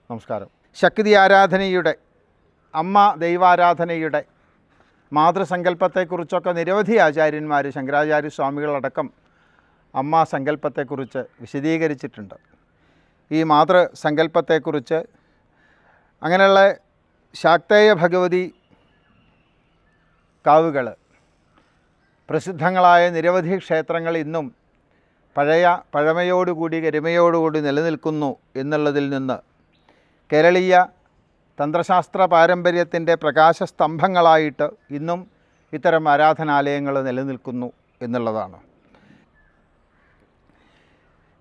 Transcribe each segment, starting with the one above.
നമസ്കാരം. ശക്തി ആരാധനയുടെ, അമ്മ ദൈവാരാധനയുടെ മാതൃസങ്കല്പത്തെക്കുറിച്ചൊക്കെ നിരവധി ആചാര്യന്മാർ, ശങ്കരാചാര്യ സ്വാമികളടക്കം അമ്മ സങ്കല്പത്തെക്കുറിച്ച് വിശദീകരിച്ചിട്ടുണ്ട്. ഈ മാതൃസങ്കല്പത്തെക്കുറിച്ച് അങ്ങനെയുള്ള ശാക്തേയ ഭഗവതി കാവുകൾ, പ്രസിദ്ധങ്ങളായ നിരവധി ക്ഷേത്രങ്ങൾ ഇന്നും പഴമയോടുകൂടി ഗരിമയോടുകൂടി നിലനിൽക്കുന്നു എന്നുള്ളതിൽ നിന്ന് കേരളീയ തന്ത്രശാസ്ത്ര പാരമ്പര്യത്തിൻ്റെ പ്രകാശസ്തംഭങ്ങളായിട്ട് ഇന്നും ഇത്തരം ആരാധനാലയങ്ങൾ നിലനിൽക്കുന്നു എന്നുള്ളതാണ്.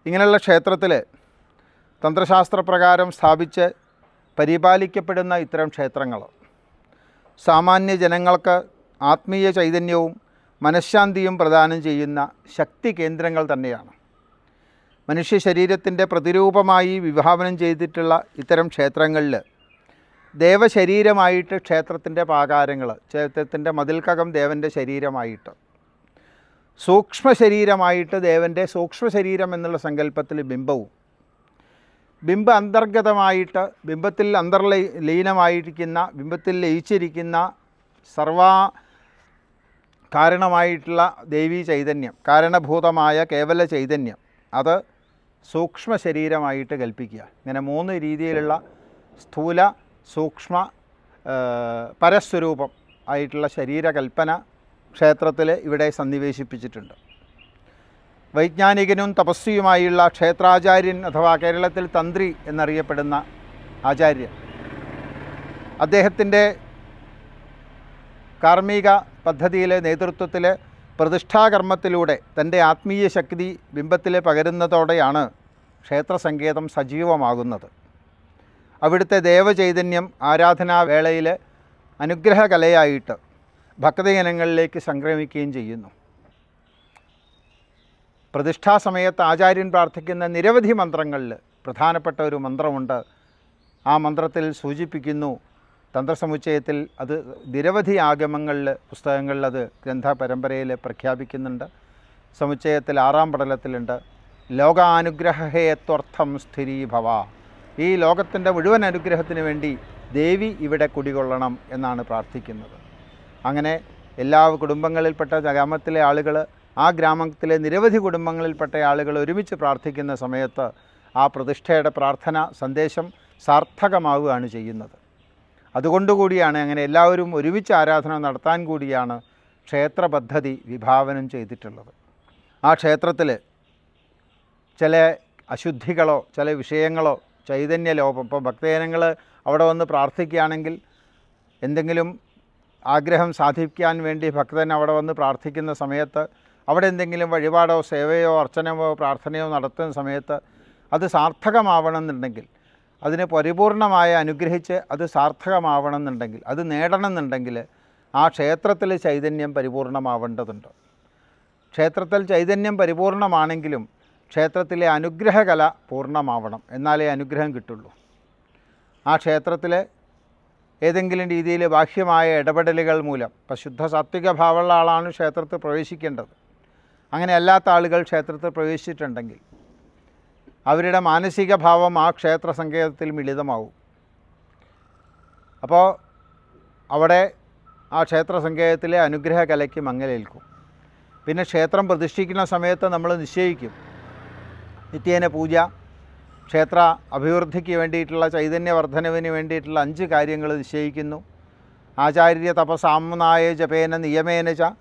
ഇങ്ങനെയുള്ള ക്ഷേത്രത്തിൽ തന്ത്രശാസ്ത്രപ്രകാരം സ്ഥാപിച്ച് പരിപാലിക്കപ്പെടുന്ന ഇത്തരം ക്ഷേത്രങ്ങൾ സാമാന്യ ജനങ്ങൾക്ക് ആത്മീയ ചൈതന്യവും മനഃശാന്തിയും പ്രദാനം ചെയ്യുന്ന ശക്തി കേന്ദ്രങ്ങൾ തന്നെയാണ്. മനുഷ്യ ശരീരത്തിൻ്റെ പ്രതിരൂപമായി വിഭാവനം ചെയ്തിട്ടുള്ള ഇത്തരം ക്ഷേത്രങ്ങളിൽ ദേവശരീരമായിട്ട് ക്ഷേത്രത്തിൻ്റെ പ്രാകാരങ്ങൾ, ക്ഷേത്രത്തിൻ്റെ മതിൽക്കകം ദേവൻ്റെ ശരീരമായിട്ട്, സൂക്ഷ്മ ശരീരമായിട്ട് ദേവൻ്റെ സൂക്ഷ്മ ശരീരം എന്നുള്ള സങ്കല്പത്തിൽ ബിംബവും, ബിംബ അന്തർഗതമായിട്ട് ബിംബത്തിൽ ലീനമായിരിക്കുന്ന, ബിംബത്തിൽ ലയിച്ചിരിക്കുന്ന കാരണമായിട്ടുള്ള ദേവീ ചൈതന്യം, കാരണഭൂതമായ കേവല ചൈതന്യം, അത് സൂക്ഷ്മ ശരീരമായിട്ട് കൽപ്പിക്കുക. ഇങ്ങനെ മൂന്ന് രീതിയിലുള്ള സ്ഥൂല, സൂക്ഷ്മ, പരസ്വരൂപം ആയിട്ടുള്ള ശരീരകൽപ്പന ക്ഷേത്രത്തിൽ ഇവിടെ സന്നിവേശിപ്പിച്ചിട്ടുണ്ട്. വൈജ്ഞാനികനും തപസ്വിയുമായുള്ള ക്ഷേത്രാചാര്യൻ അഥവാ കേരളത്തിൽ തന്ത്രി എന്നറിയപ്പെടുന്ന ആചാര്യൻ, അദ്ദേഹത്തിൻ്റെ കാർമ്മിക പദ്ധതിയിലെ നേതൃത്വത്തിൽ പ്രതിഷ്ഠാകർമ്മത്തിലൂടെ തൻ്റെ ആത്മീയ ശക്തി ബിംബത്തിൽ പകരുന്നതോടെയാണ് ക്ഷേത്രസങ്കേതം സജീവമാകുന്നത്. അവിടുത്തെ ദേവചൈതന്യം ആരാധനാവേളയിൽ അനുഗ്രഹകലയായിട്ട് ഭക്തജനങ്ങളിലേക്ക് സംക്രമിക്കുകയും ചെയ്യുന്നു. പ്രതിഷ്ഠാസമയത്ത് ആചാര്യൻ പ്രാർത്ഥിക്കുന്ന നിരവധി മന്ത്രങ്ങളിൽ പ്രധാനപ്പെട്ട ഒരു മന്ത്രമുണ്ട്. ആ മന്ത്രത്തിൽ സൂചിപ്പിക്കുന്നു, തന്ത്രസമുച്ചയത്തിൽ അത് നിരവധി ആഗമങ്ങളിൽ, പുസ്തകങ്ങളിൽ അത് ഗ്രന്ഥപരമ്പരയിൽ പ്രഖ്യാപിക്കുന്നുണ്ട്. സമുച്ചയത്തിൽ 6-ാം പടലത്തിലുണ്ട്, ലോകാനുഗ്രഹേത്വർത്ഥം സ്ഥിരീഭവ. ഈ ലോകത്തിൻ്റെ മുഴുവൻ അനുഗ്രഹത്തിന് വേണ്ടി ദേവി ഇവിടെ കുടികൊള്ളണം എന്നാണ് പ്രാർത്ഥിക്കുന്നത്. അങ്ങനെ എല്ലാ കുടുംബങ്ങളിൽപ്പെട്ട ഗ്രാമത്തിലെ ആളുകൾ, ആ ഗ്രാമത്തിലെ നിരവധി കുടുംബങ്ങളിൽപ്പെട്ട ആളുകൾ ഒരുമിച്ച് പ്രാർത്ഥിക്കുന്ന സമയത്ത് ആ പ്രതിഷ്ഠയുടെ പ്രാർത്ഥന സന്ദേശം സാർത്ഥകമാവുകയാണ് ചെയ്യുന്നത്. അതുകൊണ്ടുകൂടിയാണ്, അങ്ങനെ എല്ലാവരും ഒരുമിച്ച് ആരാധന നടത്താൻ കൂടിയാണ് ക്ഷേത്ര പദ്ധതി വിഭാവനം ചെയ്തിട്ടുള്ളത്. ആ ക്ഷേത്രത്തിൽ ചില അശുദ്ധികളോ ചില വിഷയങ്ങളോ ചൈതന്യലോപം, ഇപ്പോൾ ഭക്തജനങ്ങൾ അവിടെ വന്ന് പ്രാർത്ഥിക്കുകയാണെങ്കിൽ എന്തെങ്കിലും ആഗ്രഹം സാധിക്കാൻ വേണ്ടി ഭക്തൻ അവിടെ വന്ന് പ്രാർത്ഥിക്കുന്ന സമയത്ത് അവിടെ എന്തെങ്കിലും വഴിപാടോ സേവയോ അർച്ചനയോ പ്രാർത്ഥനയോ നടത്തുന്ന സമയത്ത് അത് സാർത്ഥകമാവണമെന്നുണ്ടെങ്കിൽ, അതിനെ പരിപൂർണമായി അനുഗ്രഹിച്ച് അത് സാർത്ഥകമാവണമെന്നുണ്ടെങ്കിൽ, അത് നേടണമെന്നുണ്ടെങ്കിൽ ആ ക്ഷേത്രത്തിൽ ചൈതന്യം പരിപൂർണമാവേണ്ടതുണ്ട്. ക്ഷേത്രത്തിൽ ചൈതന്യം പരിപൂർണമാണെങ്കിലും ക്ഷേത്രത്തിലെ അനുഗ്രഹകല പൂർണ്ണമാവണം, എന്നാലേ അനുഗ്രഹം കിട്ടുള്ളൂ. ആ ക്ഷേത്രത്തിൽ ഏതെങ്കിലും രീതിയിൽ ബാഹ്യമായ ഇടപെടലുകൾ മൂലം, ഇപ്പോൾ ശുദ്ധ സാത്വിക ഭാവമുള്ള ആളാണ് ക്ഷേത്രത്തിൽ പ്രവേശിക്കേണ്ടത്. അങ്ങനെ അല്ലാത്ത ആളുകൾ ക്ഷേത്രത്തിൽ പ്രവേശിച്ചിട്ടുണ്ടെങ്കിൽ അവരുടെ മാനസിക ഭാവം ആ ക്ഷേത്ര സങ്കേതത്തിൽ മിളിതമാവും. അപ്പോൾ അവിടെ ആ ക്ഷേത്ര സങ്കേതത്തിലെ അനുഗ്രഹകലയ്ക്ക് മങ്ങലേൽക്കും. പിന്നെ ക്ഷേത്രം പ്രതിഷ്ഠിക്കുന്ന സമയത്ത് നമ്മൾ നിശ്ചയിക്കും, നിത്യേന പൂജ, ക്ഷേത്ര അഭിവൃദ്ധിക്ക് വേണ്ടിയിട്ടുള്ള ചൈതന്യവർദ്ധനവിന് വേണ്ടിയിട്ടുള്ള 5 കാര്യങ്ങൾ നിശ്ചയിക്കുന്നു. ആചാര്യ തപസാമ്നായ ജപേന നിയമേന ച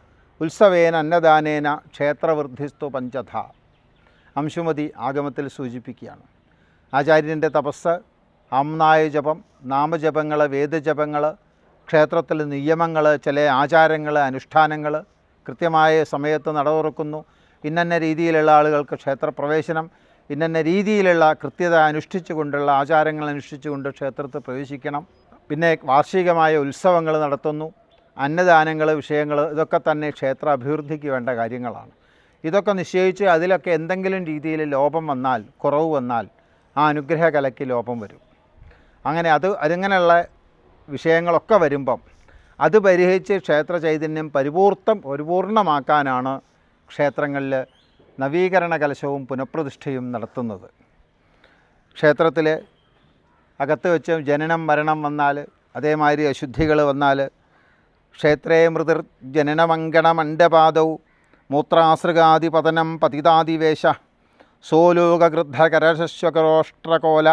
ഉത്സവേന അന്നദാനേന ക്ഷേത്രവൃദ്ധിസ്തു പഞ്ചധ. അംശുമതി ആഗമത്തിൽ സൂചിപ്പിക്കുകയാണ്. ആചാര്യൻ്റെ തപസ്, ആമ്നായ ജപം, നാമജപങ്ങൾ, വേദജപങ്ങൾ, ക്ഷേത്രത്തിൽ നിയമങ്ങൾ, ചില ആചാരങ്ങൾ, അനുഷ്ഠാനങ്ങൾ കൃത്യമായ സമയത്ത് നട തുറക്കുന്നു. ഇന്ന രീതിയിലുള്ള ആളുകൾക്ക് ക്ഷേത്രപ്രവേശനം, ഇന്ന രീതിയിലുള്ള കൃത്യത അനുഷ്ഠിച്ചുകൊണ്ടുള്ള ആചാരങ്ങൾ അനുഷ്ഠിച്ചുകൊണ്ട് ക്ഷേത്രത്തിൽ പ്രവേശിക്കണം. പിന്നെ വാർഷികമായ ഉത്സവങ്ങൾ നടത്തുന്നു, അന്നദാനങ്ങൾ, വിഷയങ്ങൾ, ഇതൊക്കെ തന്നെ ക്ഷേത്ര അഭിവൃദ്ധിക്ക് വേണ്ട കാര്യങ്ങളാണ്. ഇതൊക്കെ നിശ്ചയിച്ച് അതിലൊക്കെ എന്തെങ്കിലും രീതിയിൽ ലോപം വന്നാൽ, കുറവ് വന്നാൽ ആ അനുഗ്രഹകലയ്ക്ക് ലോപം വരും. അങ്ങനെ അതിങ്ങനെയുള്ള വിഷയങ്ങളൊക്കെ വരുമ്പം അത് പരിഹരിച്ച് ക്ഷേത്ര ചൈതന്യം പരിപൂർണമാക്കാനാണ് ക്ഷേത്രങ്ങളിൽ നവീകരണ കലശവും പുനഃപ്രതിഷ്ഠയും നടത്തുന്നത്. ക്ഷേത്രത്തിൽ അകത്ത് വെച്ച് ജനനം മരണം വന്നാൽ, അതേമാതിരി അശുദ്ധികൾ വന്നാൽ, ക്ഷേത്രേ മൃതിർ ജനനമങ്കണമണ്ഡപാദൗ മൂത്രാസൃഗാദിപതനം പതിതാദിവേശ സോലോകഗൃദ്ധകരശ്വകരോഷ്ട്രകോല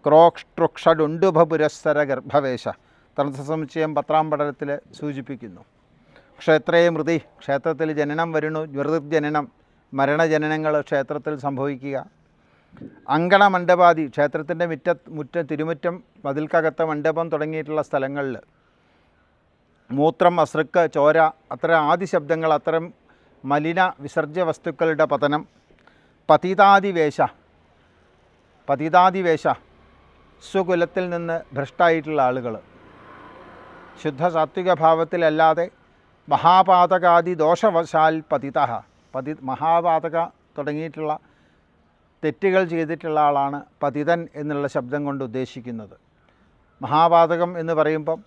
ക്രോക്ഷുക്ഷഡുണ്ടുഭപുരസ്സര ഗർഭവേശ. തന്ത്രസമുച്ചയം 10-ാം പടലത്തിൽ സൂചിപ്പിക്കുന്നു. ക്ഷേത്രേ മൃതി, ക്ഷേത്രത്തിൽ ജനനം വരുന്നു. മൃതിർജനനം, മരണജനനങ്ങൾ ക്ഷേത്രത്തിൽ സംഭവിക്കുക. അങ്കണമണ്ഡപാദി, ക്ഷേത്രത്തിൻ്റെ തിരുമുറ്റം, മതിൽക്കകത്ത് മണ്ഡപം തുടങ്ങിയിട്ടുള്ള സ്ഥലങ്ങളിൽ മൂത്രം, അസൃക്ക്, ചോര, അത്തരം ആദി ശബ്ദങ്ങൾ, അത്തരം മലിന വിസർജ്യ വസ്തുക്കളുടെ പതനം. പതിതാദിവേശ, സ്വകുലത്തിൽ നിന്ന് ഭ്രഷ്ടായിട്ടുള്ള ആളുകൾ, ശുദ്ധ സാത്വിക ഭാവത്തിലല്ലാതെ മഹാപാതകാദി ദോഷവശാൽ മഹാപാതക തുടങ്ങിയിട്ടുള്ള തെറ്റുകൾ ചെയ്തിട്ടുള്ള ആളാണ് പതിതൻ എന്നുള്ള ശബ്ദം കൊണ്ട് ഉദ്ദേശിക്കുന്നത്. മഹാപാതകം എന്ന് പറയുമ്പം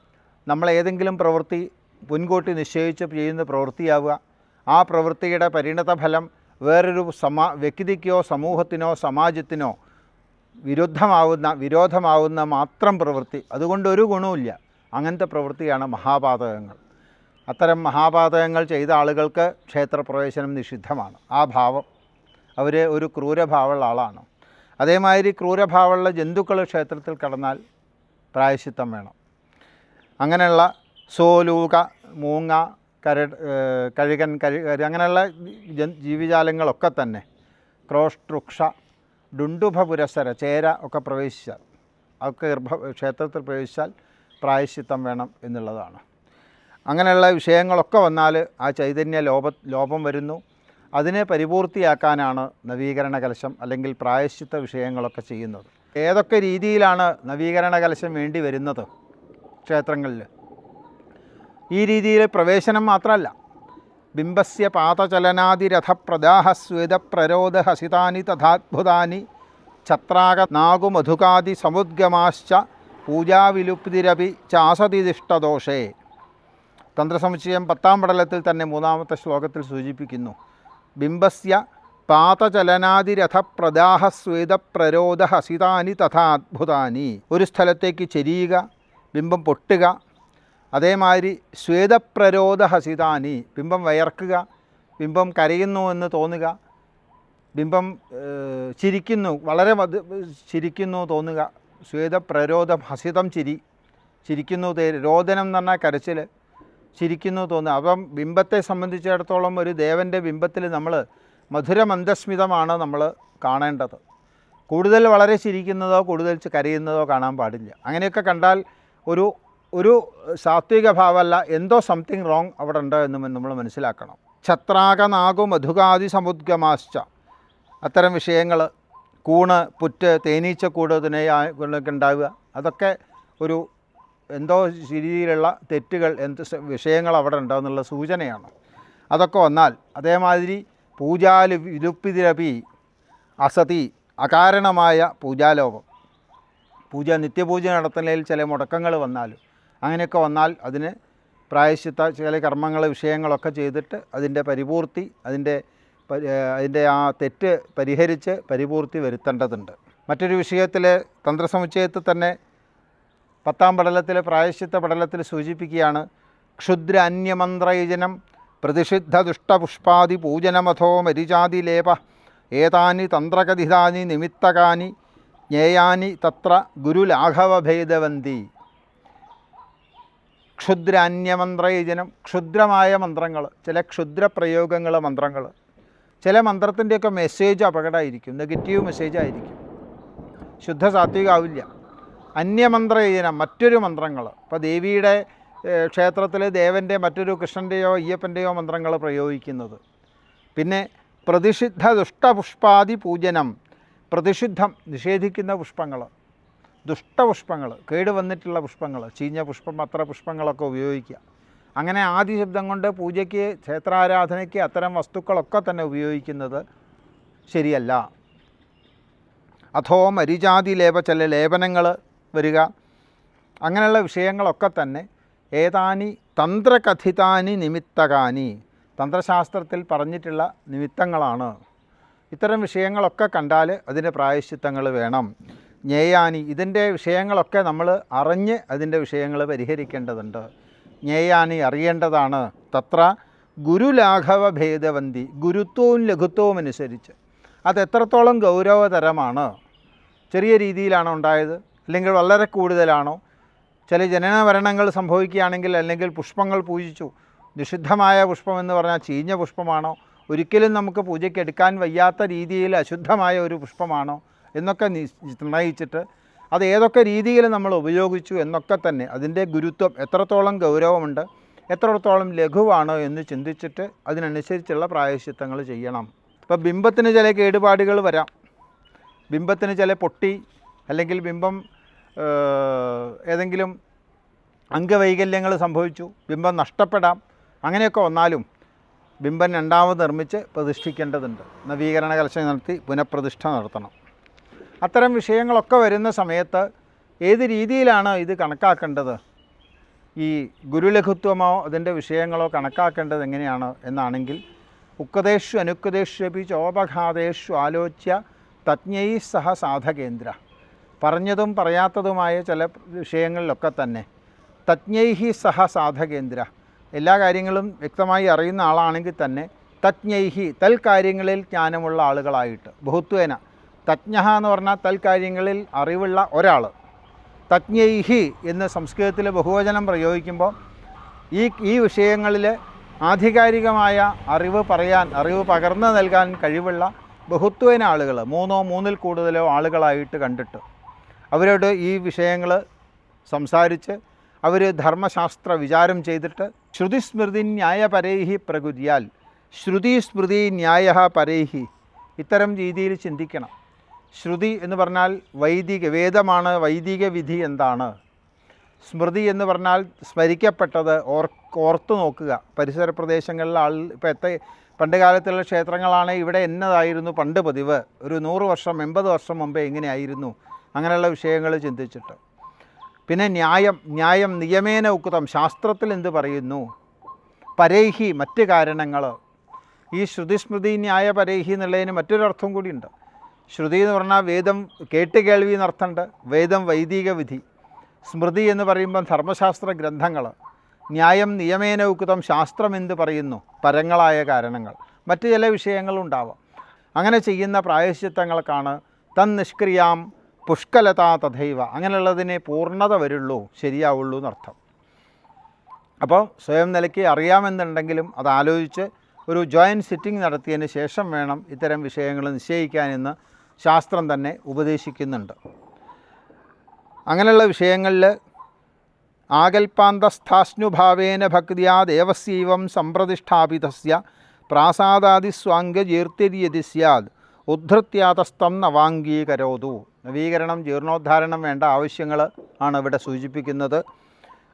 നമ്മൾ ഏതെങ്കിലും പ്രവൃത്തി മുൻകൂട്ടി നിശ്ചയിച്ച് ചെയ്യുന്ന പ്രവൃത്തിയാവുക, ആ പ്രവൃത്തിയുടെ പരിണതഫലം വേറൊരു വ്യക്തിക്കോ സമൂഹത്തിനോ സമാജത്തിനോ വിരോധമാവുന്ന മാത്രം പ്രവൃത്തി, അതുകൊണ്ടൊരു ഗുണവുമില്ല. അങ്ങനത്തെ പ്രവൃത്തിയാണ് മഹാപാതകങ്ങൾ. അത്തരം മഹാപാതകങ്ങൾ ചെയ്ത ആളുകൾക്ക് ക്ഷേത്രപ്രവേശനം നിഷിദ്ധമാണ്. ആ ഭാവം, അവർ ഒരു ക്രൂരഭാവമുള്ള ആളാണ്. അതേമാതിരി ക്രൂരഭാവമുള്ള ജന്തുക്കൾ ക്ഷേത്രത്തിൽ കടന്നാൽ പ്രായശ്ചിത്തം വേണം. അങ്ങനെയുള്ള സോലൂക, മൂങ്ങ, കഴുകൻ, അങ്ങനെയുള്ള ജീവിജാലങ്ങളൊക്കെ തന്നെ ക്രോഷ്ടൃക്ഷ, ഡുണ്ടുഭപുരസര, ചേര ഒക്കെ പ്രവേശിച്ചാൽ, അതൊക്കെ ക്ഷേത്രത്തിൽ പ്രവേശിച്ചാൽ പ്രായശ്ചിത്തം വേണം എന്നുള്ളതാണ്. അങ്ങനെയുള്ള വിഷയങ്ങളൊക്കെ വന്നാൽ ആ ചൈതന്യ ലോപം വരുന്നു. അതിനെ പരിപൂർത്തിയാക്കാനാണ് നവീകരണ കലശം അല്ലെങ്കിൽ പ്രായശ്ചിത്ത വിഷയങ്ങളൊക്കെ ചെയ്യുന്നത്. ഏതൊക്കെ രീതിയിലാണ് നവീകരണ കലശം വേണ്ടി വരുന്നത് ക്ഷേത്രങ്ങളിൽ? ഈ രീതിയിൽ പ്രവേശനം മാത്രമല്ല, ബിംബസ്യ പാതചലനാദിരഥപ്രദാഹ സ്വേദപ്രരോധ ഹസിതാനി തഥാത്ഭുതാനി ഛത്രാകനാഗുമധുകാദി സമുദ്ഗമാശ്ച പൂജാവിലുപ്തിരപി ചാസതിദിഷ്ടദോഷേ. തന്ത്രസമുച്ചയം 10-ാം പടലത്തിൽ തന്നെ 3-ാമത്തെ ശ്ലോകത്തിൽ സൂചിപ്പിക്കുന്നു. ബിംബസ്യ പാതചലനാദിരഥപ്രദാഹ സ്വേദപ്രരോധ ഹസിതാനി തഥാത്ഭുതാനി. ഒരു സ്ഥലത്തേക്ക് ചെരിയുക, ബിംബം പൊട്ടുക. അതേമാതിരി സ്വേദപ്രരോധ ഹസിതാനി, ബിംബം വയർക്കുക, ബിംബം കരയുന്നു എന്ന് തോന്നുക, ബിംബം ചിരിക്കുന്നു, വളരെ ചിരിക്കുന്നു തോന്നുക. സ്വേദപ്രരോധം, ഹസിതം ചിരിക്കുന്നു. രോദനം എന്ന് പറഞ്ഞാൽ കരച്ചിൽ, ചിരിക്കുന്നു തോന്നുക. അപ്പം ബിംബത്തെ സംബന്ധിച്ചിടത്തോളം ഒരു ദേവൻ്റെ ബിംബത്തിൽ നമ്മൾ മധുരമന്ദസ്മിതമാണ് നമ്മൾ കാണേണ്ടത്. കൂടുതൽ വളരെ ചിരിക്കുന്നതോ കൂടുതൽ കരയുന്നതോ കാണാൻ പാടില്ല. അങ്ങനെയൊക്കെ കണ്ടാൽ ഒരു സാത്വിക ഭാവമല്ല, എന്തോ സംതിങ് റോങ് അവിടെ ഉണ്ട് എന്ന് നമ്മൾ മനസ്സിലാക്കണം. ഛത്രാകനാഗു മധുകാദി സമുദ്ഗമാശ്ച, അത്തരം വിഷയങ്ങൾ, കൂണ്, പുറ്റ്, തേനീച്ചക്കൂട് ഇതിനൊക്കെ ഉണ്ടാവുക, അതൊക്കെ ഒരു എന്തോ രീതിയിലുള്ള തെറ്റുകൾ, എന്ത് വിഷയങ്ങൾ അവിടെ ഉണ്ടാകുന്നുള്ള സൂചനയാണ്. അതൊക്കെ വന്നാൽ, അതേമാതിരി പൂജാവിലുപ്തിരപി അസതി, അകാരണമായ പൂജാലോപം, നിത്യപൂജ നടത്തുന്നതിൽ ചില മുടക്കങ്ങൾ വന്നാലും അങ്ങനെയൊക്കെ വന്നാൽ അതിന് പ്രായശ്ചിത്ത ചില കർമ്മങ്ങൾ, വിഷയങ്ങളൊക്കെ ചെയ്തിട്ട് അതിൻ്റെ പരിപൂർത്തി, അതിൻ്റെ ആ തെറ്റ് പരിഹരിച്ച് പരിപൂർത്തി വരുത്തേണ്ടതുണ്ട്. മറ്റൊരു വിഷയത്തിൽ തന്ത്രസമുച്ചയത്തിൽ തന്നെ 10-ാം പടലത്തിൽ പ്രായശ്ചിത്ത പടലത്തിൽ സൂചിപ്പിക്കുകയാണ്. ക്ഷുദ്ര അന്യമന്ത്രയജനം പ്രതിഷിദ്ധ ദുഷ്ടപുഷ്പാദി പൂജനമഥോ മരിചാദിലേപ ഏതാനി തന്ത്രകഥിതാനി നിമിത്തകാനി ജ്ഞേയാനി തത്ര ഗുരുലാഘവഭേദവന്തി. ക്ഷുദ്ര അന്യമന്ത്രയജനം, ക്ഷുദ്രമായ മന്ത്രങ്ങൾ, ചില ക്ഷുദ്രപ്രയോഗങ്ങൾ, മന്ത്രങ്ങൾ. ചില മന്ത്രത്തിൻ്റെയൊക്കെ മെസ്സേജ് അപകടമായിരിക്കും, നെഗറ്റീവ് മെസ്സേജായിരിക്കും, ശുദ്ധ സാത്വികാവില്ല. അന്യമന്ത്രയജനം, മറ്റൊരു മന്ത്രങ്ങൾ, ഇപ്പോൾ ദേവിയുടെ ക്ഷേത്രത്തിൽ ദേവൻ്റെ മറ്റൊരു കൃഷ്ണൻ്റെയോ അയ്യപ്പൻ്റെയോ മന്ത്രങ്ങൾ പ്രയോഗിക്കുന്നത്. പിന്നെ പ്രതിഷിദ്ധ ദുഷ്ടപുഷ്പാദി പൂജനം, പ്രതിഷിദ്ധം നിഷേധിക്കുന്ന പുഷ്പങ്ങൾ, ദുഷ്ടപുഷ്പങ്ങൾ, കേടുവന്നിട്ടുള്ള പുഷ്പങ്ങൾ, ചീഞ്ഞ പുഷ്പം, അത്ര പുഷ്പങ്ങളൊക്കെ ഉപയോഗിക്കുക. അങ്ങനെ ആദി ശബ്ദം കൊണ്ട് പൂജയ്ക്ക്, ക്ഷേത്രാരാധനയ്ക്ക് അത്തരം വസ്തുക്കളൊക്കെ തന്നെ ഉപയോഗിക്കുന്നത് ശരിയല്ല. അഥോ മരിചാതി ചില ലേപനങ്ങൾ വരിക, അങ്ങനെയുള്ള വിഷയങ്ങളൊക്കെ തന്നെ ഏതാനി തന്ത്രകഥിതാനി നിമിത്തകാനി, തന്ത്രശാസ്ത്രത്തിൽ പറഞ്ഞിട്ടുള്ള നിമിത്തങ്ങളാണ്. ഇത്തരം വിഷയങ്ങളൊക്കെ കണ്ടാൽ അതിന് പ്രായശ്ചിത്തങ്ങൾ വേണം. ജ്ഞേയാനി, ഇതിൻ്റെ വിഷയങ്ങളൊക്കെ നമ്മൾ അറിഞ്ഞ് അതിൻ്റെ വിഷയങ്ങൾ പരിഹരിക്കേണ്ടതുണ്ട്. ജ്ഞേയാനി, അറിയേണ്ടതാണ്. തത്ര ഗുരുലാഘവ ഭേദവന്തി, ഗുരുത്വവും ലഘുത്വവും അനുസരിച്ച് അത് എത്രത്തോളം ഗൗരവതരമാണ്. ചെറിയ രീതിയിലാണോ ഉണ്ടായത്, അല്ലെങ്കിൽ വളരെ കൂടുതലാണോ? ചില ജനന മരണങ്ങൾ സംഭവിക്കുകയാണെങ്കിൽ, അല്ലെങ്കിൽ പുഷ്പങ്ങൾ പൂജിച്ചു, നിഷിദ്ധമായ പുഷ്പമെന്ന് പറഞ്ഞാൽ ചീഞ്ഞ പുഷ്പമാണോ, ഒരിക്കലും നമുക്ക് പൂജയ്ക്ക് എടുക്കാൻ വയ്യാത്ത രീതിയിൽ അശുദ്ധമായ ഒരു പുഷ്പമാണോ എന്നൊക്കെ നിർണ്ണയിച്ചിട്ട് അത് ഏതൊക്കെ രീതിയിൽ നമ്മൾ ഉപയോഗിച്ചു എന്നൊക്കെ തന്നെ അതിൻ്റെ ഗുരുത്വം എത്രത്തോളം ഗൗരവമുണ്ട്, എത്രത്തോളം ലഘുവാണ് എന്ന് ചിന്തിച്ചിട്ട് അതിനനുസരിച്ചുള്ള പ്രായശ്ചിത്തങ്ങൾ ചെയ്യണം. ഇപ്പോൾ ബിംബത്തിന് ചില കേടുപാടുകൾ വരാം. ബിംബത്തിന് ചില പൊട്ടി, അല്ലെങ്കിൽ ബിംബം ഏതെങ്കിലും അംഗവൈകല്യങ്ങൾ സംഭവിച്ചു, ബിംബം നഷ്ടപ്പെടാം. അങ്ങനെയൊക്കെ വന്നാലും ബിംബം രണ്ടാമത് നിർമ്മിച്ച് പ്രതിഷ്ഠിക്കേണ്ടതുണ്ട്. നവീകരണ കലശം നടത്തി പുനഃപ്രതിഷ്ഠ നടത്തണം. അത്തരം വിഷയങ്ങളൊക്കെ വരുന്ന സമയത്ത് ഏത് രീതിയിലാണ് ഇത് കണക്കാക്കേണ്ടത്, ഈ ഗുരുലഘുത്വമോ അതിൻ്റെ വിഷയങ്ങളോ കണക്കാക്കേണ്ടത് എങ്ങനെയാണ് എന്നാണെങ്കിൽ, ഉക്തേഷു അനുക്തേഷ്വപി ചോപഘാതേഷു ആലോച്യ തജ്ഞൈ സഹ സാധകേന്ദ്ര, പറഞ്ഞതും പറയാത്തതുമായ ചില വിഷയങ്ങളിലൊക്കെ തന്നെ തജ്ഞൈഹി സഹ സാധകേന്ദ്ര, എല്ലാ കാര്യങ്ങളും വ്യക്തമായി അറിയുന്ന ആളാണെങ്കിൽ തന്നെ തജ്ഞൈഹി, തൽക്കാര്യങ്ങളിൽ ജ്ഞാനമുള്ള ആളുകളായിട്ട്, ബഹുത്വേന തജ്ഞ എന്ന് പറഞ്ഞാൽ തൽക്കാര്യങ്ങളിൽ അറിവുള്ള ഒരാൾ. തജ്ഞൈഹി എന്ന് സംസ്കൃതത്തിൽ ബഹുവചനം പ്രയോഗിക്കുമ്പോൾ ഈ വിഷയങ്ങളിൽ ആധികാരികമായ അറിവ് പറയാൻ, അറിവ് പകർന്നു നൽകാൻ കഴിവുള്ള ബഹുത്വേന ആളുകൾ, മൂന്നോ മൂന്നിൽ കൂടുതലോ ആളുകളായിട്ട് കണ്ടിട്ട് അവരോട് ഈ വിഷയങ്ങൾ സംസാരിച്ച് അവർ ധർമ്മശാസ്ത്ര വിചാരം ചെയ്തിട്ട് ശ്രുതിസ്മൃതി ന്യായപരൈഹി പ്രകുര്യാൽ, ശ്രുതി സ്മൃതി ന്യായ പരൈഹി, ഇത്തരം രീതിയിൽ ചിന്തിക്കണം. ശ്രുതി എന്ന് പറഞ്ഞാൽ വൈദിക വേദമാണ്, വൈദിക വിധി എന്താണ്. സ്മൃതി എന്ന് പറഞ്ഞാൽ സ്മരിക്കപ്പെട്ടത് ഓർത്തു നോക്കുക. പരിസര പ്രദേശങ്ങളിലെ ഇപ്പോൾ പണ്ട് കാലത്തുള്ള ക്ഷേത്രങ്ങളാണ് ഇവിടെ എന്നതായിരുന്നു പണ്ട് പതിവ്, ഒരു 100 വർഷം 80 വർഷം മുമ്പേ എങ്ങനെയായിരുന്നു, അങ്ങനെയുള്ള വിഷയങ്ങൾ ചിന്തിച്ചിട്ട്. പിന്നെ ന്യായം നിയമേന ഉക്തം, ശാസ്ത്രത്തിൽ എന്ത് പറയുന്നു. പരൈഹി, മറ്റ് കാരണങ്ങൾ. ഈ ശ്രുതിസ്മൃതി ന്യായ പരൈഹി എന്നുള്ളതിന് മറ്റൊരർത്ഥം കൂടിയുണ്ട്. ശ്രുതി എന്ന് പറഞ്ഞാൽ വേദം കേട്ടുകേൾവി എന്നർത്ഥമുണ്ട്, വേദം വൈദിക വിധി. സ്മൃതി എന്ന് പറയുമ്പം ധർമ്മശാസ്ത്ര ഗ്രന്ഥങ്ങൾ. ന്യായം നിയമേന ഉക്തം, ശാസ്ത്രം എന്ത് പറയുന്നു, പരങ്ങളായ കാരണങ്ങൾ. മറ്റ് ചില വിഷയങ്ങളുണ്ടാവാം. അങ്ങനെ ചെയ്യുന്ന പ്രായശ്ചിത്തങ്ങൾക്കാണ് തന്നിഷ്ക്രിയാം പുഷ്കലത തഥൈവ, അങ്ങനെയുള്ളതിനെ പൂർണ്ണത വരുള്ളൂ, ശരിയാവുള്ളൂ എന്നർത്ഥം. അപ്പോൾ സ്വയം നിലയ്ക്ക് അറിയാമെന്നുണ്ടെങ്കിലും അത് ആലോചിച്ച് ഒരു ജോയിൻറ്റ് സിറ്റിംഗ് നടത്തിയതിന് ശേഷം വേണം ഇത്തരം വിഷയങ്ങൾ നിശ്ചയിക്കാനെന്ന് ശാസ്ത്രം തന്നെ ഉപദേശിക്കുന്നുണ്ട്. അങ്ങനെയുള്ള വിഷയങ്ങളിൽ ആകൽപാന്തസ്ഥാശ്നുഭാവേന ഭക്തിയാ ദേവസ്യൈവം സംപ്രതിഷ്ഠാപിതസ്യ പ്രാസാദാദിസ്വാംഗജീർത്തിര്യതി സ്യാദ് ഉദ്ധൃത്യാതസ്തം നവാംഗീകരോതു. നവീകരണം, ജീർണോദ്ധാരണം വേണ്ട ആവശ്യങ്ങൾ ആണ് ഇവിടെ സൂചിപ്പിക്കുന്നത്.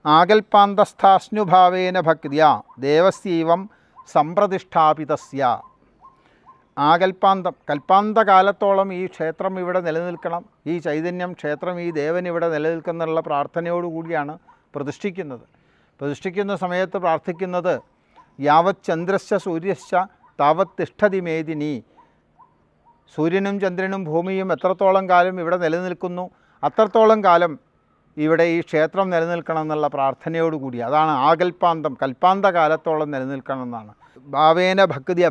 ആകൽപാന്തസ്ഥാശ്നുഭാവേന ഭക്തിയാ ദേവസ്യൈവം സംപ്രതിഷ്ഠാപിതസ്യ, ആകൽപാന്തം, കൽപ്പാന്തകാലത്തോളം ഈ ക്ഷേത്രം ഇവിടെ നിലനിൽക്കണം, ഈ ചൈതന്യം ക്ഷേത്രം, ഈ ദേവൻ ഇവിടെ നിലനിൽക്കുന്നുള്ള പ്രാർത്ഥനയോടുകൂടിയാണ് പ്രതിഷ്ഠിക്കുന്നത്. പ്രതിഷ്ഠിക്കുന്ന സമയത്ത് പ്രാർത്ഥിക്കുന്നത് യാവത് ചന്ദ്രശ്ച സൂര്യശ്ച താവത് തിഷ്ഠതി മേദിനി, സൂര്യനും ചന്ദ്രനും ഭൂമിയും എത്രത്തോളം കാലം ഇവിടെ നിലനിൽക്കുന്നു അത്രത്തോളം കാലം ഇവിടെ ഈ ക്ഷേത്രം നിലനിൽക്കണം എന്നുള്ള പ്രാർത്ഥനയോടുകൂടി, അതാണ് ആകൽപാന്തം, കൽപ്പാന്തകാലത്തോളം നിലനിൽക്കണം എന്നാണ്. ഭാവേന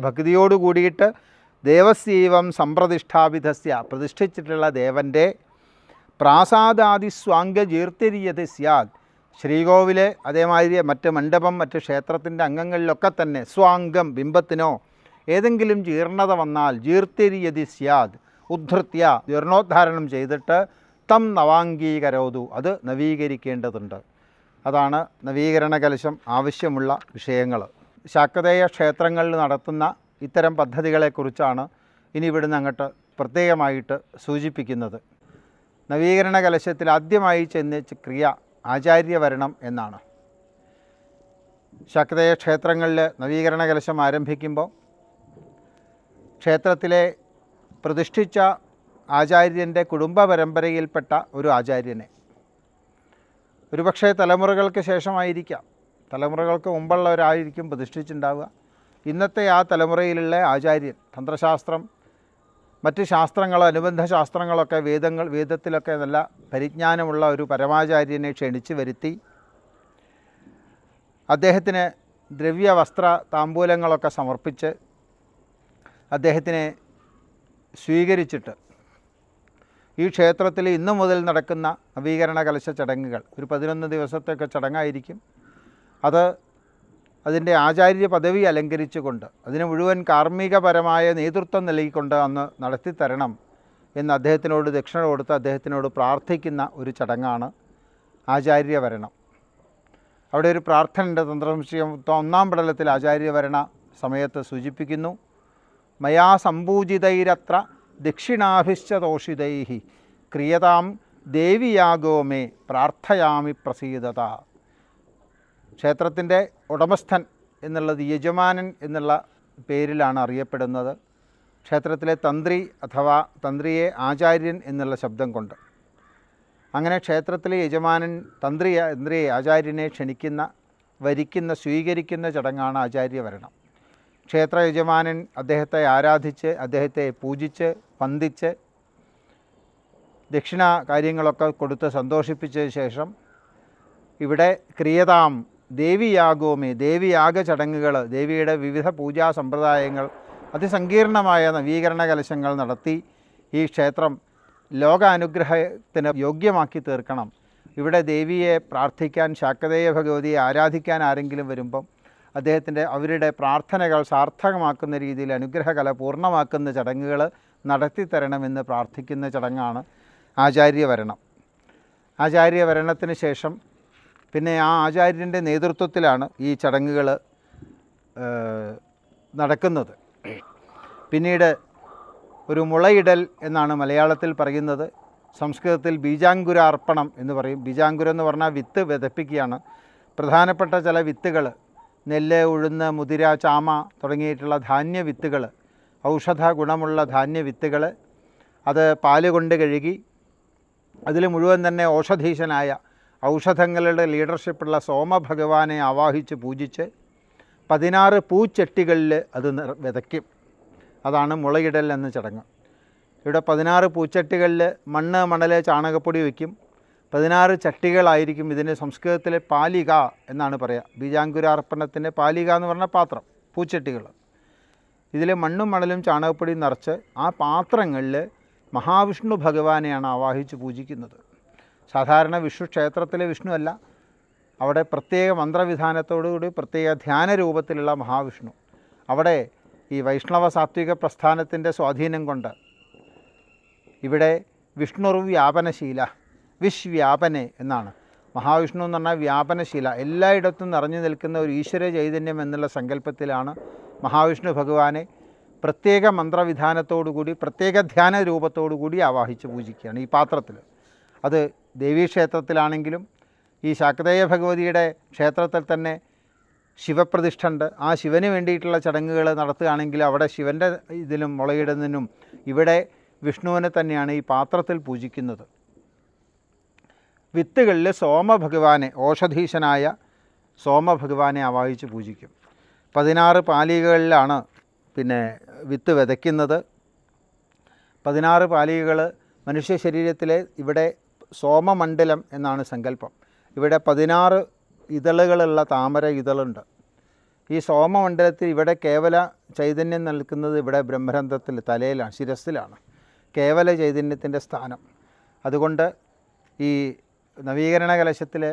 ഭക്തിയോട് കൂടിയിട്ട് ദേവസ്യൈവം സംപ്രതിഷ്ഠാപിതസ്യ, പ്രതിഷ്ഠിച്ചിട്ടുള്ള ദേവൻ്റെ പ്രാസാദാദി സ്വാംഗജീർത്തിര്യതി സ്യാദ്, ശ്രീകോവിൽ അതേമാതിരി മറ്റ് മണ്ഡപം, മറ്റ് ക്ഷേത്രത്തിൻ്റെ അംഗങ്ങളിലൊക്കെ തന്നെ സ്വാംഗം, ബിംബത്തിനോ ഏതെങ്കിലും ജീർണത വന്നാൽ ജീർത്തിര്യതി സ്യാദ് ഉദ്ധൃത്യ, ജീർണോദ്ധാരണം ചെയ്തിട്ട് തം നവാംഗീകരോതു, അത് നവീകരിക്കേണ്ടതുണ്ട്. അതാണ് നവീകരണ കലശം ആവശ്യമുള്ള വിഷയങ്ങൾ. ശാക്തേയ ക്ഷേത്രങ്ങളിൽ നടത്തുന്ന ഇത്തരം പദ്ധതികളെക്കുറിച്ചാണ് ഇനി ഇവിടുന്ന് അങ്ങോട്ട് പ്രത്യേകമായിട്ട് സൂചിപ്പിക്കുന്നത്. നവീകരണ കലശത്തിൽ ആദ്യമായി ചെന്ന് ക്രിയ ആചാര്യവരണം എന്നാണ്. ശാക്തേയ ക്ഷേത്രങ്ങളിൽ നവീകരണ കലശം ആരംഭിക്കുമ്പോൾ ക്ഷേത്രത്തിലെ പ്രതിഷ്ഠിച്ച ആചാര്യൻ്റെ കുടുംബ പരമ്പരയിൽപ്പെട്ട ഒരു ആചാര്യനെ, ഒരുപക്ഷെ തലമുറകൾക്ക് ശേഷമായിരിക്കാം, തലമുറകൾക്ക് മുമ്പുള്ളവരായിരിക്കും പ്രതിഷ്ഠിച്ചിട്ടുണ്ടാവുക. ഇന്നത്തെ ആ തലമുറയിലുള്ള ആചാര്യൻ തന്ത്രശാസ്ത്രം മറ്റ് ശാസ്ത്രങ്ങളോ അനുബന്ധ ശാസ്ത്രങ്ങളൊക്കെ വേദത്തിലൊക്കെ നല്ല പരിജ്ഞാനമുള്ള ഒരു പരമാചാര്യനെ ക്ഷണിച്ച് വരുത്തി അദ്ദേഹത്തിന് ദ്രവ്യ വസ്ത്ര താമ്പൂലങ്ങളൊക്കെ സമർപ്പിച്ച് അദ്ദേഹത്തിനെ സ്വീകരിച്ചിട്ട് ഈ ക്ഷേത്രത്തിൽ ഇന്നു മുതൽ നടക്കുന്ന നവീകരണ കലശ ചടങ്ങുകൾ ഒരു 11 ദിവസത്തെയൊക്കെ ചടങ്ങായിരിക്കും. അതിൻ്റെ ആചാര്യ പദവി അലങ്കരിച്ചുകൊണ്ട് അതിന് മുഴുവൻ കാർമ്മികപരമായ നേതൃത്വം നൽകിക്കൊണ്ട് അന്ന് നടത്തിത്തരണം എന്ന് അദ്ദേഹത്തിനോട് ദക്ഷിണ കൊടുത്ത് അദ്ദേഹത്തിനോട് പ്രാർത്ഥിക്കുന്ന ഒരു ചടങ്ങാണ് ആചാര്യവരണം. അവിടെ ഒരു പ്രാർത്ഥനയുടെ തന്ത്രവിഷയം 1-ാം പടലത്തിൽ ആചാര്യവരണ സമയത്ത് സൂചിപ്പിക്കുന്നു. മയാ സമ്പൂജിതൈരത്ര ദക്ഷിണാഭിശ്ച തോഷിതൈഹി ക്രിയതാം ദേവിയാഗോ മേ പ്രാർത്ഥയാമി പ്രസീദത. ക്ഷേത്രത്തിൻ്റെ ഉടമസ്ഥൻ എന്നുള്ളത് യജമാനൻ എന്നുള്ള പേരിലാണ് അറിയപ്പെടുന്നത്. ക്ഷേത്രത്തിലെ തന്ത്രി അഥവാ തന്ത്രിയെ ആചാര്യൻ എന്നുള്ള ശബ്ദം കൊണ്ട്. അങ്ങനെ ക്ഷേത്രത്തിലെ യജമാനൻ തന്ത്രിയെ ആചാര്യനെ ക്ഷണിക്കുന്ന, വരിക്കുന്ന, സ്വീകരിക്കുന്ന ചടങ്ങാണ് ആചാര്യവരണം. ക്ഷേത്ര യജമാനൻ അദ്ദേഹത്തെ ആരാധിച്ച് അദ്ദേഹത്തെ പൂജിച്ച് വന്ദിച്ച് ദക്ഷിണ കാര്യങ്ങളൊക്കെ കൊടുത്ത് സന്തോഷിപ്പിച്ചതിന് ശേഷം ഇവിടെ ക്രിയതാം ദേവിയാഗോമേ, ദേവിയാഗ ചടങ്ങുകൾ, ദേവിയുടെ വിവിധ പൂജാ സമ്പ്രദായങ്ങൾ, അതിസങ്കീർണമായ നവീകരണ കലശങ്ങൾ നടത്തി ഈ ക്ഷേത്രം ലോകാനുഗ്രഹത്തിന് യോഗ്യമാക്കി തീർക്കണം. ഇവിടെ ദേവിയെ പ്രാർത്ഥിക്കാൻ, ശാക്തേയ ഭഗവതിയെ ആരാധിക്കാൻ ആരെങ്കിലും വരുമ്പം അവരുടെ പ്രാർത്ഥനകൾ സാർത്ഥകമാക്കുന്ന രീതിയിൽ അനുഗ്രഹകല പൂർണ്ണമാക്കുന്ന ചടങ്ങുകൾ നടത്തിത്തരണമെന്ന് പ്രാർത്ഥിക്കുന്ന ചടങ്ങാണ് ആചാര്യവരണം. ആചാര്യവരണത്തിന് ശേഷം പിന്നെ ആ ആചാര്യൻ്റെ നേതൃത്വത്തിലാണ് ഈ ചടങ്ങുകൾ നടക്കുന്നത്. പിന്നീട് ഒരു മുളയിടൽ എന്നാണ് മലയാളത്തിൽ പറയുന്നത്. സംസ്കൃതത്തിൽ ബീജാങ്കുരാർപ്പണം എന്ന് പറയും. ബീജാങ്കുരം എന്ന് പറഞ്ഞാൽ വിത്ത് വിതപ്പിക്കുകയാണ്. പ്രധാനപ്പെട്ട ചില വിത്തുകൾ, നെല്ല്, ഉഴുന്ന്, മുതിര, ചാമ തുടങ്ങിയിട്ടുള്ള ധാന്യ വിത്തുകൾ, ഔഷധ ഗുണമുള്ള ധാന്യ വിത്തുകൾ, അത് പാല് കൊണ്ട് കഴുകി അതിൽ മുഴുവൻ തന്നെ ഓഷധീശനായ ഔഷധങ്ങളുടെ ലീഡർഷിപ്പുള്ള സോമഭഗവാനെ ആവാഹിച്ച് പൂജിച്ച് 16 പൂച്ചട്ടികളിൽ അത് വിതയ്ക്കും. അതാണ് മുളയിടൽ എന്ന ചടങ്ങ്. ഇവിടെ 16 പൂച്ചട്ടികളിൽ മണ്ണ്, മണൽ, ചാണകപ്പൊടി വയ്ക്കും. 16 ചട്ടികളായിരിക്കും. ഇതിന് സംസ്കൃതത്തിൽ പാലിക എന്നാണ് പറയുക. ബീജാങ്കുരാർപ്പണത്തിൻ്റെ പാലിക എന്ന് പറഞ്ഞ പാത്രം, പൂച്ചട്ടികൾ. ഇതിൽ മണ്ണും മണലും ചാണകപ്പൊടിയും നിറച്ച് ആ പാത്രങ്ങളിൽ മഹാവിഷ്ണു ഭഗവാനെയാണ് ആവാഹിച്ച് പൂജിക്കുന്നത്. സാധാരണ വിഷ്ണു ക്ഷേത്രത്തിലെ വിഷ്ണു അല്ല, അവിടെ പ്രത്യേക മന്ത്രവിധാനത്തോടുകൂടി പ്രത്യേക ധ്യാന രൂപത്തിലുള്ള മഹാവിഷ്ണു. അവിടെ ഈ വൈഷ്ണവ സാത്വിക പ്രസ്ഥാനത്തിൻ്റെ സ്വാധീനം കൊണ്ട് ഇവിടെ വിഷ്ണുർ വ്യാപനശീല, വിശ്വ്യാപനെ എന്നാണ്. മഹാവിഷ്ണു എന്ന് പറഞ്ഞാൽ വ്യാപനശീല, എല്ലായിടത്തും നിറഞ്ഞു നിൽക്കുന്ന ഒരു ഈശ്വര ചൈതന്യം എന്നുള്ള സങ്കല്പത്തിലാണ് മഹാവിഷ്ണു ഭഗവാനെ പ്രത്യേക മന്ത്രവിധാനത്തോടുകൂടി പ്രത്യേക ധ്യാന രൂപത്തോടുകൂടി ആവാഹിച്ച് പൂജിക്കുകയാണ് ഈ പാത്രത്തിൽ. അത് ദേവീക്ഷേത്രത്തിലാണെങ്കിലും ഈ ശാക്തേയ ഭഗവതിയുടെ ക്ഷേത്രത്തിൽ തന്നെ ശിവപ്രതിഷ്ഠ ഉണ്ട്. ആ ശിവന് വേണ്ടിയിട്ടുള്ള ചടങ്ങുകൾ നടത്തുകയാണെങ്കിൽ അവിടെ ശിവൻ്റെ ഇതിലും മുളയിടുന്നതിനും ഇവിടെ വിഷ്ണുവിനെ തന്നെയാണ് ഈ പാത്രത്തിൽ പൂജിക്കുന്നത്. വിത്തുകളിൽ സോമഭഗവാനെ, ഓഷധീശനായ സോമഭഗവാനെ ആവാഹിച്ച് പൂജിക്കും. 16 പാലികകളിലാണ് പിന്നെ വിത്ത് വിതയ്ക്കുന്നത്. 16 പാലികകൾ മനുഷ്യ ശരീരത്തിലെ ഇവിടെ സോമമണ്ഡലം എന്നാണ് സങ്കല്പം. ഇവിടെ 16 ഇതളുകളുള്ള താമര ഇതളുണ്ട്. ഈ സോമമണ്ഡലത്തിൽ ഇവിടെ കേവല ചൈതന്യം നിൽക്കുന്നത് ഇവിടെ ബ്രഹ്മരന്ധ്രത്തിൽ, തലയിലാണ്, ശിരസ്സിലാണ് കേവല ചൈതന്യത്തിൻ്റെ സ്ഥാനം. അതുകൊണ്ട് ഈ നവീകരണ കലശത്തിൽ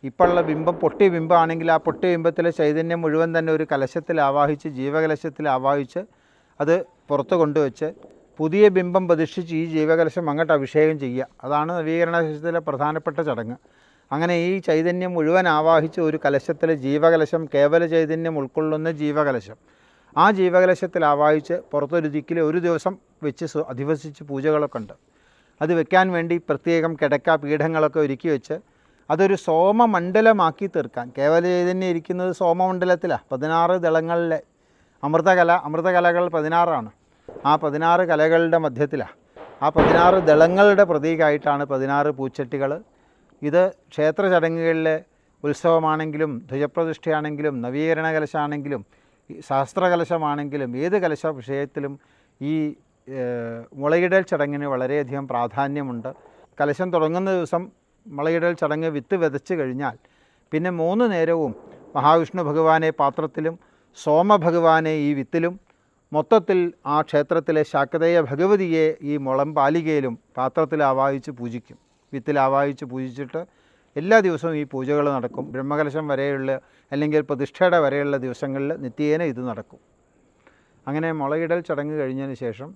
ഇപ്പോഴുള്ള ബിംബം പൊട്ടി ബിംബമാണെങ്കിൽ ആ പൊട്ടി ബിംബത്തിലെ ചൈതന്യം മുഴുവൻ തന്നെ ഒരു കലശത്തിൽ ആവാഹിച്ച്, ജീവകലശത്തിൽ ആവാഹിച്ച് അത് പുറത്ത് കൊണ്ടുവച്ച് പുതിയ ബിംബം പ്രതിഷ്ഠിച്ച് ഈ ജീവകലശം അങ്ങോട്ട് അഭിഷേകം ചെയ്യുക. അതാണ് നവീകരണ കലശത്തിലെ പ്രധാനപ്പെട്ട ചടങ്ങ്. അങ്ങനെ ഈ ചൈതന്യം മുഴുവൻ ആവാഹിച്ച് ഒരു കലശത്തിൽ ജീവകലശം, കേവല ചൈതന്യം ഉൾക്കൊള്ളുന്ന ജീവകലശം, ആ ജീവകലശത്തിൽ ആവാഹിച്ച് പുറത്തൊരു ദിക്കിൽ ഒരു ദിവസം വെച്ച് അധിവസിച്ച് പൂജകളൊക്കെ ഉണ്ട്. അത് വെക്കാൻ വേണ്ടി പ്രത്യേകം കിടക്ക പീഠങ്ങളൊക്കെ ഒരുക്കി വെച്ച് അതൊരു സോമമണ്ഡലമാക്കി തീർക്കാൻ. കേവല ചൈതന്യം ഇരിക്കുന്നത് സോമമണ്ഡലത്തിലാണ്. 16 ദളങ്ങളിലെ അമൃതകലകൾ 16ആണ്. ആ 16 കലകളുടെ മധ്യത്തിലാണ്. ആ 16 ദളങ്ങളുടെ പ്രതീകമായിട്ടാണ് 16 പൂച്ചട്ടികൾ. ഇത് ക്ഷേത്ര ചടങ്ങുകളിലെ ഉത്സവമാണെങ്കിലും ധ്വജപ്രതിഷ്ഠയാണെങ്കിലും നവീകരണ കലശമാണെങ്കിലും ശാസ്ത്രകലശമാണെങ്കിലും ഏത് കലശ വിഷയത്തിലും ഈ മുളയിടൽ ചടങ്ങിന് വളരെയധികം പ്രാധാന്യമുണ്ട്. കലശം തുടങ്ങുന്ന ദിവസം മുളയിടൽ ചടങ്ങ് വിത്ത് വിതച്ച് കഴിഞ്ഞാൽ പിന്നെ 3 നേരവും മഹാവിഷ്ണു ഭഗവാനെ പാത്രത്തിലും സോമഭഗവാനെ ഈ വിത്തിലും മൊത്തത്തിൽ ആ ക്ഷേത്രത്തിലെ ശാക്തേയ ഭഗവതിയെ ഈ മുളം പാലികയിലും പാത്രത്തിൽ ആവാഹിച്ച് പൂജിക്കും. വിത്തിൽ ആവാഹിച്ച് പൂജിച്ചിട്ട് എല്ലാ ദിവസവും ഈ പൂജകൾ നടക്കും. ബ്രഹ്മകലശം വരെയുള്ള അല്ലെങ്കിൽ പ്രതിഷ്ഠയുടെ വരെയുള്ള ദിവസങ്ങളിൽ നിത്യേന ഇത് നടക്കും. അങ്ങനെ മുളയിടൽ ചടങ്ങ് കഴിഞ്ഞതിന് ശേഷം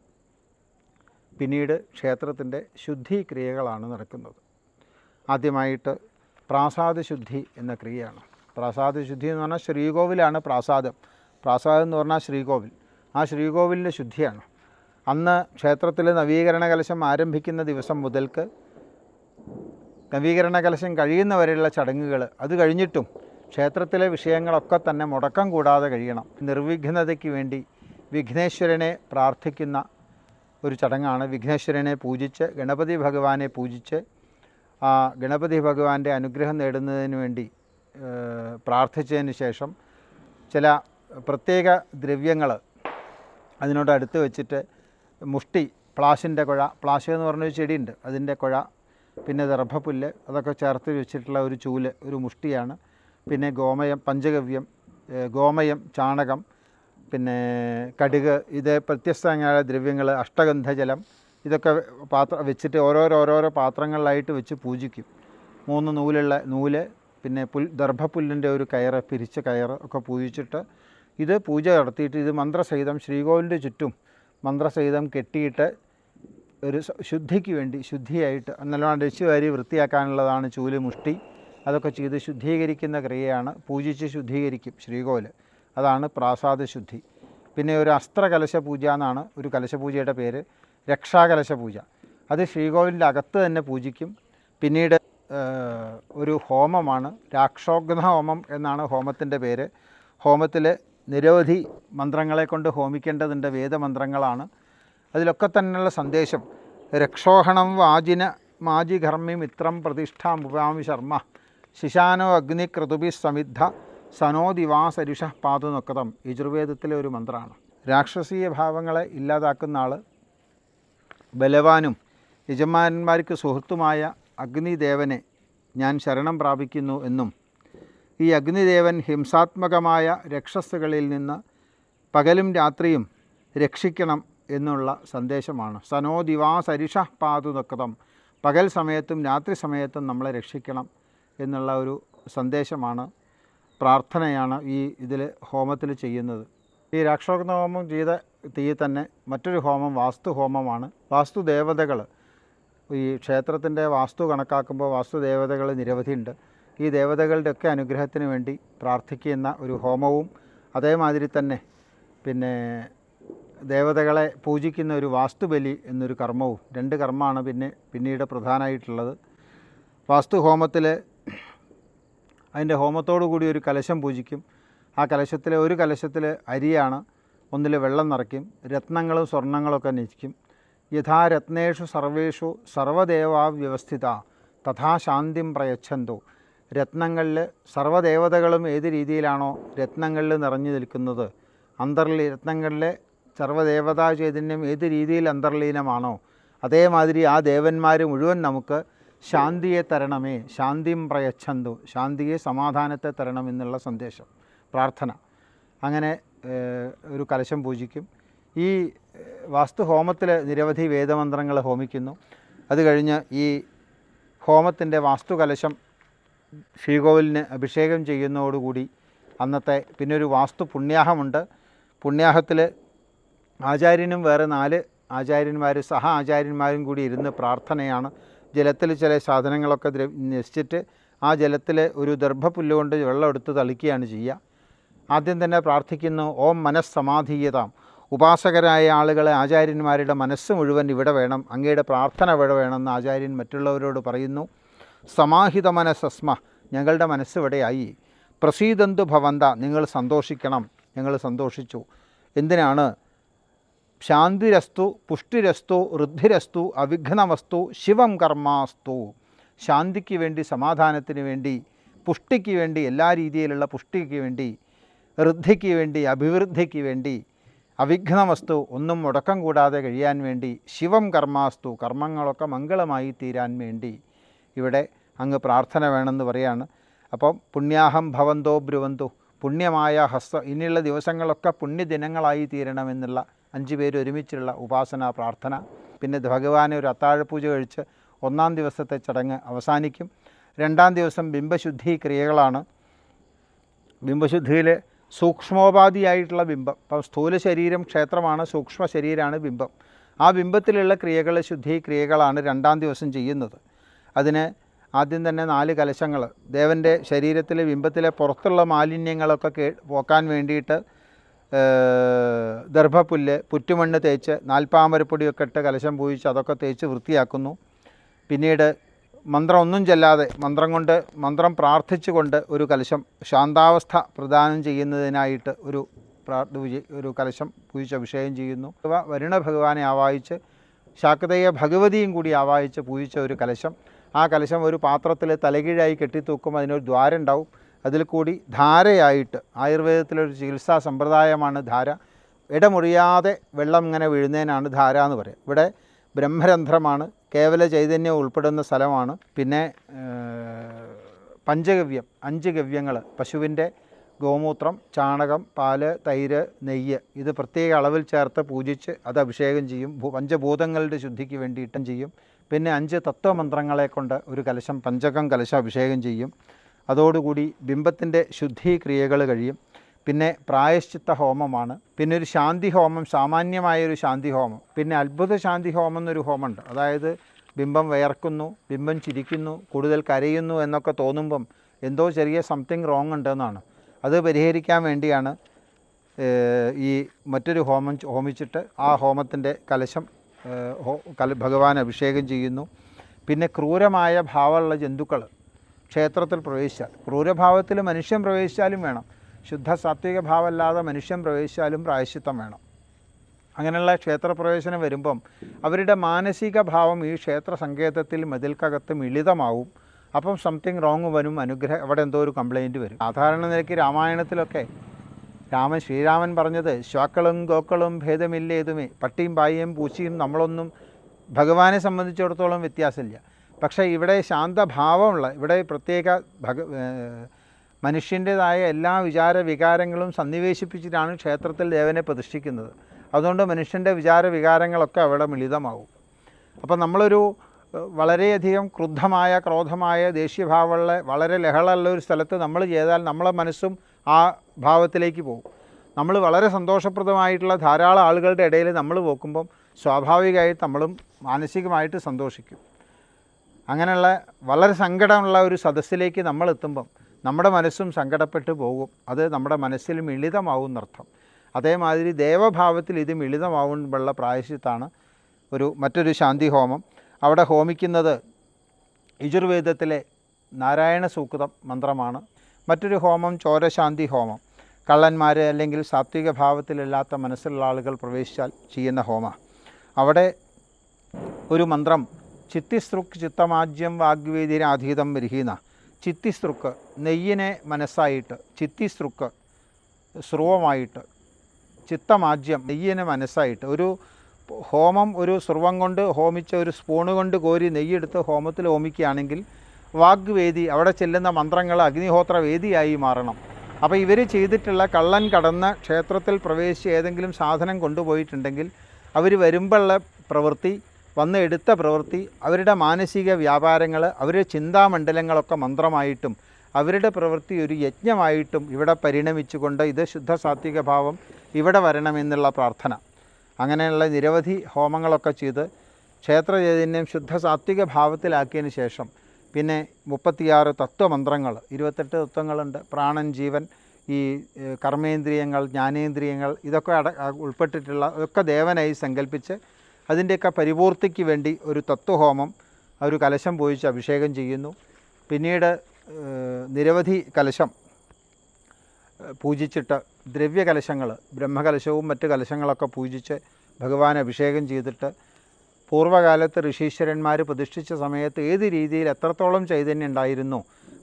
പിന്നീട് ക്ഷേത്രത്തിൻ്റെ ശുദ്ധിക്രിയകളാണ് നടക്കുന്നത്. ആദ്യമായിട്ട് പ്രാസാദ ശുദ്ധി എന്ന ക്രിയയാണ്. പ്രാസാദ ശുദ്ധി എന്ന് പറഞ്ഞാൽ ശ്രീകോവിലാണ് പ്രാസാദം. പ്രാസാദം എന്ന് പറഞ്ഞാൽ ശ്രീകോവിൽ. ആ ശ്രീകോവിലിൻ്റെ ശുദ്ധിയാണ്. അന്ന് ക്ഷേത്രത്തിൽ നവീകരണ കലശം ആരംഭിക്കുന്ന ദിവസം മുതൽക്ക് നവീകരണ കലശം കഴിയുന്നവരെയുള്ള ചടങ്ങുകൾ, അത് കഴിഞ്ഞിട്ടും ക്ഷേത്രത്തിലെ വിഷയങ്ങളൊക്കെ തന്നെ മുടക്കം കൂടാതെ കഴിയണം. നിർവിഘ്നതയ്ക്ക് വേണ്ടി വിഘ്നേശ്വരനെ പ്രാർത്ഥിക്കുന്ന ഒരു ചടങ്ങാണ്. വിഘ്നേശ്വരനെ പൂജിച്ച് ഗണപതി ഭഗവാനെ പൂജിച്ച് ആ ഗണപതി ഭഗവാന്റെ അനുഗ്രഹം നേടുന്നതിന് വേണ്ടി പ്രാർത്ഥിച്ചതിന് ശേഷം ചില പ്രത്യേക ദ്രവ്യങ്ങൾ അതിനോട് അടുത്ത് വെച്ചിട്ട് മുഷ്ടി, പ്ലാശിൻ്റെ കുഴ, പ്ലാശ എന്ന് പറഞ്ഞൊരു ചെടിയുണ്ട്, അതിൻ്റെ കുഴ, പിന്നെ ദർഭപ്പുല്ല്, അതൊക്കെ ചേർത്ത് വെച്ചിട്ടുള്ള ഒരു ചൂല്, ഒരു മുഷ്ടിയാണ്. പിന്നെ ഗോമയം, പഞ്ചഗവ്യം, ഗോമയം, ചാണകം, പിന്നെ കടുക്, ഇത് വ്യത്യസ്തമായ ദ്രവ്യങ്ങൾ, അഷ്ടഗന്ധജലം, ഇതൊക്കെ വെച്ചിട്ട് ഓരോരോ പാത്രങ്ങളിലായിട്ട് വെച്ച് പൂജിക്കും. 3 നൂലുള്ള നൂല്, പിന്നെ ദർഭപ്പുല്ലിൻ്റെ ഒരു കയറ്, പിരിച്ച കയറ് ഒക്കെ പൂജിച്ചിട്ട് ഇത് പൂജ നടത്തിയിട്ട് ഇത് മന്ത്രസഹിതം ശ്രീകോവിലിൻ്റെ ചുറ്റും മന്ത്രസഹിതം കെട്ടിയിട്ട് ഒരു ശുദ്ധിക്ക് വേണ്ടി ശുദ്ധിയായിട്ട് നല്ലോണം രച്ചുവാരി വൃത്തിയാക്കാനുള്ളതാണ് ചൂല്, മുഷ്ടി, അതൊക്കെ ചെയ്ത് ശുദ്ധീകരിക്കുന്ന ക്രിയയാണ്. പൂജിച്ച് ശുദ്ധീകരിക്കും ശ്രീകോവിൽ. അതാണ് പ്രാസാദ ശുദ്ധി. പിന്നെ ഒരു അസ്ത്രകലശ പൂജ എന്നാണ് ഒരു കലശപൂജയുടെ പേര്, രക്ഷാകലശ പൂജ. അത് ശ്രീകോവിലിൻ്റെ അകത്ത് തന്നെ പൂജിക്കും. പിന്നീട് ഒരു ഹോമമാണ്, രാക്ഷോഘ്ന ഹോമം എന്നാണ് ഹോമത്തിൻ്റെ പേര്. ഹോമത്തിൽ നിരവധി മന്ത്രങ്ങളെ കൊണ്ട് ഹോമിക്കേണ്ടതുണ്ട്, വേദമന്ത്രങ്ങളാണ്. അതിലൊക്കെ തന്നെയുള്ള സന്ദേശം രക്ഷോഹണം വാജിന മാജിഘർമ്മി മിത്രം പ്രതിഷ്ഠാമുപാമി ശർമ്മ ശിശാനോ അഗ്നി ക്രതുഭി സമിദ്ധ സനോ ദിവാസരുഷ പാതുനൊക്കതം യജുർവേദത്തിലെ ഒരു മന്ത്രമാണ്. രാക്ഷസീയ ഭാവങ്ങളെ ഇല്ലാതാക്കുന്ന ആൾ, ബലവാനും യജമാനന്മാർക്ക് സുഹൃത്തുമായ അഗ്നിദേവനെ ഞാൻ ശരണം പ്രാപിക്കുന്നു എന്നും ഈ അഗ്നിദേവൻ ഹിംസാത്മകമായ രക്ഷസുകളിൽ നിന്ന് പകലും രാത്രിയും രക്ഷിക്കണം എന്നുള്ള സന്ദേശമാണ്. സനോ ദിവാസരിഷ പാതുനൊക്കതം, പകൽ സമയത്തും രാത്രി സമയത്തും നമ്മളെ രക്ഷിക്കണം എന്നുള്ള ഒരു സന്ദേശമാണ്, പ്രാർത്ഥനയാണ് ഈ ഇതിൽ ഹോമത്തിൽ ചെയ്യുന്നത്. ഈ രാക്ഷോഘ്ന ഹോമം ചെയ്ത തീയിൽ തന്നെ മറ്റൊരു ഹോമം വാസ്തുഹോമമാണ്. വാസ്തുദേവതകൾ, ഈ ക്ഷേത്രത്തിൻ്റെ വാസ്തു കണക്കാക്കുമ്പോൾ വാസ്തുദേവതകൾ നിരവധിയുണ്ട്. ഈ ദേവതകളുടെയൊക്കെ അനുഗ്രഹത്തിന് വേണ്ടി പ്രാർത്ഥിക്കുന്ന ഒരു ഹോമവും അതേമാതിരി തന്നെ പിന്നെ ദേവതകളെ പൂജിക്കുന്ന ഒരു വാസ്തുബലി എന്നൊരു കർമ്മവും, 2 കർമ്മമാണ് പിന്നീട് പ്രധാനമായിട്ടുള്ളത്. വാസ്തുഹോമത്തിൽ അതിൻ്റെ ഹോമത്തോടു കൂടി ഒരു കലശം പൂജിക്കും. ആ കലശത്തിൽ ഒരു കലശത്തിൽ അരിയാണ്, ഒന്നിൽ വെള്ളം നിറയ്ക്കും, രത്നങ്ങളും സ്വർണ്ണങ്ങളൊക്കെ നിശ്ചിക്കും. യഥാ രത്നേഷു സർവേഷു സർവദേവാ വ്യവസ്ഥിത തഥാ ശാന്തിം പ്രയച്ഛന്തോ. രത്നങ്ങളിൽ സർവ്വദേവതകളും ഏത് രീതിയിലാണോ രത്നങ്ങളിൽ നിറഞ്ഞു നിൽക്കുന്നത്, രത്നങ്ങളിലെ സർവ്വദേവതാ ചൈതന്യം ഏത് രീതിയിൽ അന്തർലീനമാണോ അതേമാതിരി ആ ദേവന്മാർ മുഴുവൻ നമുക്ക് ശാന്തിയെ തരണമേ, ശാന്തിം പ്രയച്ഛന്തു, ശാന്തിയെ സമാധാനത്തെ തരണമെന്നുള്ള സന്ദേശം, പ്രാർത്ഥന. അങ്ങനെ ഒരു കലശം പൂജിക്കും. ഈ വാസ്തുഹോമത്തിൽ നിരവധി വേദമന്ത്രങ്ങൾ ഹോമിക്കുന്നു. അത് കഴിഞ്ഞ് ഈ ഹോമത്തിൻ്റെ വാസ്തുകലശം ശ്രീകോവിലിന് അഭിഷേകം ചെയ്യുന്നതോടുകൂടി അന്നത്തെ പിന്നെ ഒരു വാസ്തു പുണ്യാഹമുണ്ട്. പുണ്യാഹത്തിൽ ആചാര്യനും വേറെ 4 ആചാര്യന്മാർ സഹ ആചാര്യന്മാരും കൂടി ഇരുന്ന് പ്രാർത്ഥനയാണ്. ജലത്തിൽ ചില സാധനങ്ങളൊക്കെ നശിച്ചിട്ട് ആ ജലത്തിൽ ഒരു ദർഭപ്പുല്ല് കൊണ്ട് വെള്ളം എടുത്ത് തളിക്കുകയാണ് ചെയ്യുക. ആദ്യം തന്നെ പ്രാർത്ഥിക്കുന്നു, ഓം മനസ്സമാധീയതാം. ഉപാസകരായ ആളുകളെ ആചാര്യന്മാരുടെ മനസ്സ് മുഴുവൻ ഇവിടെ വേണം, അങ്ങയുടെ പ്രാർത്ഥന ഇവിടെ വേണമെന്ന് ആചാര്യൻ മറ്റുള്ളവരോട് പറയുന്നു. സമാഹിത മനസ്സസ്മ, ഞങ്ങളുടെ മനസ്സ് ഇവിടെയായി. പ്രസീദന്തു ഭവന്ത, നിങ്ങൾ സന്തോഷിക്കണം, ഞങ്ങൾ സന്തോഷിച്ചു. എന്തിനാണ്? ശാന്തിരസ്തു പുഷ്ടിരസ്തു ഋദ്ധിരസ്തു അവിഘ്നമസ്തു ശിവം കർമാസ്തു. ശാന്തിക്ക് വേണ്ടി, സമാധാനത്തിന് വേണ്ടി, പുഷ്ടിക്ക് വേണ്ടി, എല്ലാ രീതിയിലുള്ള പുഷ്ടിക്ക് വേണ്ടി, ഋദ്ധിക്ക് വേണ്ടി, അഭിവൃദ്ധിക്ക് വേണ്ടി, അവിഘ്നമസ്തു, ഒന്നും മുടക്കം കൂടാതെ കഴിയാൻ വേണ്ടി, ശിവം കർമാസ്തു, കർമ്മങ്ങളൊക്കെ മംഗളമായി തീരാൻ വേണ്ടി ഇവിടെ അങ്ങ് പ്രാർത്ഥന വേണമെന്ന് പറയാണ്. അപ്പം പുണ്യാഹം ഭവന്തോ ബ്രുവന്തു, പുണ്യമായ ഇനിയുള്ള ദിവസങ്ങളൊക്കെ പുണ്യദിനങ്ങളായി തീരണമെന്നുള്ള 5 പേര് ഒരുമിച്ചുള്ള ഉപാസന പ്രാർത്ഥന. പിന്നെ ഭഗവാനെ ഒരു അത്താഴപൂജ കഴിച്ച് 1-ാം ദിവസത്തെ ചടങ്ങ് അവസാനിക്കും. 2-ാം ദിവസം ബിംബശുദ്ധി ക്രിയകളാണ്. ബിംബശുദ്ധിയിൽ സൂക്ഷ്മോപാധിയായിട്ടുള്ള ബിംബം, ഇപ്പം സ്ഥൂല ശരീരം ക്ഷേത്രമാണ്, സൂക്ഷ്മ ശരീരമാണ് ബിംബം. ആ ബിംബത്തിലുള്ള ക്രിയകൾ, ശുദ്ധി ക്രിയകളാണ് 2-ാം ദിവസം ചെയ്യുന്നത്. അതിന് ആദ്യം തന്നെ 4 കലശങ്ങൾ, ദേവൻ്റെ ശരീരത്തിലെ ബിംബത്തിലെ പുറത്തുള്ള മാലിന്യങ്ങളൊക്കെ പോക്കാൻ വേണ്ടിയിട്ട് ദർഭപ്പുല്ല്, പുറ്റുമണ്ണ് തേച്ച്, നാൽപ്പാമരപ്പൊടിയൊക്കെ ഇട്ട് കലശം പൂജിച്ച് അതൊക്കെ തേച്ച് വൃത്തിയാക്കുന്നു. പിന്നീട് മന്ത്രം ഒന്നും ചെല്ലാതെ മന്ത്രം പ്രാർത്ഥിച്ചുകൊണ്ട് ഒരു കലശം ശാന്താവസ്ഥ പ്രദാനം ചെയ്യുന്നതിനായിട്ട് ഒരു കലശം പൂജിച്ച് അഭിഷേകം ചെയ്യുന്നു. വരുണ ഭഗവാനെ ആവാഹിച്ച് ശാക്തേയ ഭഗവതിയും കൂടി ആവാഹിച്ച് പൂജിച്ച ഒരു കലശം. ആ കലശം ഒരു പാത്രത്തിൽ തലകീഴായി കെട്ടിത്തൂക്കും, അതിനൊരു ദ്വാരം ഉണ്ടാവും. അതിൽ കൂടി ധാരയായിട്ട്, ആയുർവേദത്തിലൊരു ചികിത്സാ സമ്പ്രദായമാണ് ധാര, ഇടമുറിയാതെ വെള്ളം ഇങ്ങനെ വീഴുന്നതിനാണ് ധാര എന്ന് പറയുക. ഇവിടെ ബ്രഹ്മരന്ധ്രമാണ്, കേവല ചൈതന്യം ഉൾപ്പെടുന്ന സ്ഥലമാണ്. പിന്നെ പഞ്ചഗവ്യം, 5 ഗവ്യങ്ങൾ, പശുവിൻ്റെ ഗോമൂത്രം, ചാണകം, പാല്, തൈര്, നെയ്യ്, ഇത് പ്രത്യേക അളവിൽ ചേർത്ത് പൂജിച്ച് അത് അഭിഷേകം ചെയ്യും. പഞ്ചഭൂതങ്ങളുടെ ശുദ്ധിക്ക് വേണ്ടിയിട്ടും ചെയ്യും. പിന്നെ 5 തത്വമന്ത്രങ്ങളെ കൊണ്ട് ഒരു കലശം, പഞ്ചകം കലശം അഭിഷേകം ചെയ്യും. അതോടുകൂടി ബിംബത്തിൻ്റെ ശുദ്ധിക്രിയകൾ കഴിയും. പിന്നെ പ്രായശ്ചിത്ത ഹോമമാണ്. പിന്നെ ഒരു ശാന്തി ഹോമം, സാമാന്യമായൊരു ശാന്തി ഹോമം. പിന്നെ അത്ഭുത ശാന്തി ഹോമം എന്നൊരു ഹോമമുണ്ട്. അതായത് ബിംബം വിയർക്കുന്നു, ബിംബം ചിരിക്കുന്നു, കൂടുതൽ കരയുന്നു എന്നൊക്കെ തോന്നുമ്പം എന്തോ ചെറിയ സംതിങ് റോങ് ഉണ്ടെന്നാണ്. അത് പരിഹരിക്കാൻ വേണ്ടിയാണ് ഈ മറ്റൊരു ഹോമം ഹോമിച്ചിട്ട് ആ ഹോമത്തിൻ്റെ കലശം ഭഗവാൻ അഭിഷേകം ചെയ്യുന്നു. പിന്നെ ക്രൂരമായ ഭാവമുള്ള ജന്തുക്കൾ ക്ഷേത്രത്തിൽ പ്രവേശിച്ചാൽ, ക്രൂരഭാവത്തിൽ മനുഷ്യൻ പ്രവേശിച്ചാലും വേണം, ശുദ്ധ സാത്വിക ഭാവമല്ലാതെ മനുഷ്യൻ പ്രവേശിച്ചാലും പ്രായശ്ചിത്തം വേണം. അങ്ങനെയുള്ള ക്ഷേത്രപ്രവേശനം വരുമ്പം അവരുടെ മാനസിക ഭാവം ഈ ക്ഷേത്ര സങ്കേതത്തിൽ മതിൽക്കകത്ത് മിളിതമാവും. അപ്പം സംതിങ് റോങ് വരും, അവിടെ എന്തോ ഒരു കംപ്ലയിൻറ്റ് വരും. സാധാരണ നിലയ്ക്ക് രാമായണത്തിലൊക്കെ ശ്രീരാമൻ പറഞ്ഞത് ശ്വാക്കളും ഗോക്കളും ഭേദമില്ലേതുമേ, പട്ടിയും പായയും പൂച്ചയും നമ്മളൊന്നും ഭഗവാനെ സംബന്ധിച്ചിടത്തോളം വ്യത്യാസമില്ല. പക്ഷേ ഇവിടെ ശാന്തഭാവമുള്ള, ഇവിടെ പ്രത്യേക മനുഷ്യൻ്റേതായ എല്ലാ വികാരങ്ങളും സന്നിവേശിപ്പിച്ചിട്ടാണ് ക്ഷേത്രത്തിൽ ദേവനെ പ്രതിഷ്ഠിക്കുന്നത്. അതുകൊണ്ട് മനുഷ്യൻ്റെ വികാരങ്ങളൊക്കെ അവിടെ മിളിതമാവും. അപ്പം നമ്മളൊരു വളരെയധികം ക്രോധമായ ദേഷ്യഭാവമുള്ള വളരെ ലഹളമുള്ള ഒരു സ്ഥലത്ത് നമ്മൾ ചെയ്താൽ നമ്മളെ മനസ്സും ആ ഭാവത്തിലേക്ക് പോകും. നമ്മൾ വളരെ സന്തോഷപ്രദമായിട്ടുള്ള ധാരാളം ആളുകളുടെ ഇടയിൽ നമ്മൾ പോക്കുമ്പം സ്വാഭാവികമായിട്ട് നമ്മളും മാനസികമായിട്ട് സന്തോഷിക്കും. അങ്ങനെയുള്ള വളരെ സങ്കടമുള്ള ഒരു സദസ്സിലേക്ക് നമ്മൾ എത്തുമ്പം നമ്മുടെ മനസ്സും സങ്കടപ്പെട്ട് പോകും. അത് നമ്മുടെ മനസ്സിൽ മിളിതമാവും എന്നർത്ഥം. അതേമാതിരി ദേവഭാവത്തിൽ ഇത് മിളിതമാവുമ്പോഴുള്ള പ്രായശ്ചിത്താണ് മറ്റൊരു ശാന്തി ഹോമം. അവിടെ ഹോമിക്കുന്നത് യജുർവേദത്തിലെ നാരായണ സൂക്തം മന്ത്രമാണ്. മറ്റൊരു ഹോമം ചോരശാന്തി ഹോമം, കള്ളന്മാർ അല്ലെങ്കിൽ സാത്വിക ഭാവത്തിലില്ലാത്ത മനസ്സിലുള്ള ആളുകൾ പ്രവേശിച്ചാൽ ചെയ്യുന്ന ഹോമ. അവിടെ ഒരു മന്ത്രം, ചിത്തിസ്തൃക് ചിത്തമാജ്യം വാഗ്വേദിരാധീതം ബർഹീന. ചിത്തിസ്തൃക്ക് നെയ്യിനെ മനസ്സായിട്ട്, ചിത്തിസ്തൃക്ക് സ്രുവമായിട്ട്, ചിത്തമാജ്യം നെയ്യിനെ മനസ്സായിട്ട്. ഒരു ഹോമം ഒരു സ്രുവം കൊണ്ട് ഹോമിച്ച ഒരു സ്പൂണ് കൊണ്ട് കോരി നെയ്യെടുത്ത് ഹോമത്തിൽ ഹോമിക്കുകയാണെങ്കിൽ വാഗ്വേദി, അവിടെ ചെല്ലുന്ന മന്ത്രങ്ങൾ അഗ്നിഹോത്ര വേദിയായി മാറണം. അപ്പോൾ ഇവർ ചെയ്തിട്ടുള്ള കള്ളൻ കടന്ന് ക്ഷേത്രത്തിൽ പ്രവേശിച്ച് ഏതെങ്കിലും സാധനം കൊണ്ടുപോയിട്ടുണ്ടെങ്കിൽ അവർ വരുമ്പോഴുള്ള പ്രവൃത്തി, വന്ന് എടുത്ത പ്രവൃത്തി, അവരുടെ മാനസിക വ്യാപാരങ്ങൾ, അവരുടെ ചിന്താമണ്ഡലങ്ങളൊക്കെ മന്ത്രമായിട്ടും അവരുടെ പ്രവൃത്തി ഒരു യജ്ഞമായിട്ടും ഇവിടെ പരിണമിച്ചുകൊണ്ട് ഇത് ശുദ്ധ സാത്വിക ഭാവം ഇവിടെ വരണമെന്നുള്ള പ്രാർത്ഥന. അങ്ങനെയുള്ള നിരവധി ഹോമങ്ങളൊക്കെ ചെയ്ത് ക്ഷേത്രചൈതന്യം ശുദ്ധ സാത്വിക ഭാവത്തിലാക്കിയതിന് ശേഷം പിന്നെ 36 തത്വമന്ത്രങ്ങൾ, 28 തത്വങ്ങളുണ്ട്. പ്രാണൻ, ജീവൻ, ഈ കർമ്മേന്ദ്രിയങ്ങൾ, ജ്ഞാനേന്ദ്രിയങ്ങൾ, ഇതൊക്കെ ഉൾപ്പെട്ടിട്ടുള്ള ഒക്കെ ദേവനായി സങ്കല്പിച്ച് അതിൻ്റെയൊക്കെ പരിപൂർത്തിക്ക് വേണ്ടി ഒരു തത്വഹോമം, ഒരു കലശം പൂജിച്ച് അഭിഷേകം ചെയ്യുന്നു. പിന്നീട് നിരവധി കലശം പൂജിച്ചിട്ട് ദ്രവ്യകലശങ്ങൾ, ബ്രഹ്മകലശവും മറ്റ് കലശങ്ങളൊക്കെ പൂജിച്ച് ഭഗവാൻ അഭിഷേകം ചെയ്തിട്ട് പൂർവ്വകാലത്ത് ഋഷീശ്വരന്മാർ പ്രതിഷ്ഠിച്ച സമയത്ത് ഏത് രീതിയിൽ എത്രത്തോളം ചൈതന്യം ഉണ്ടായിരുന്നു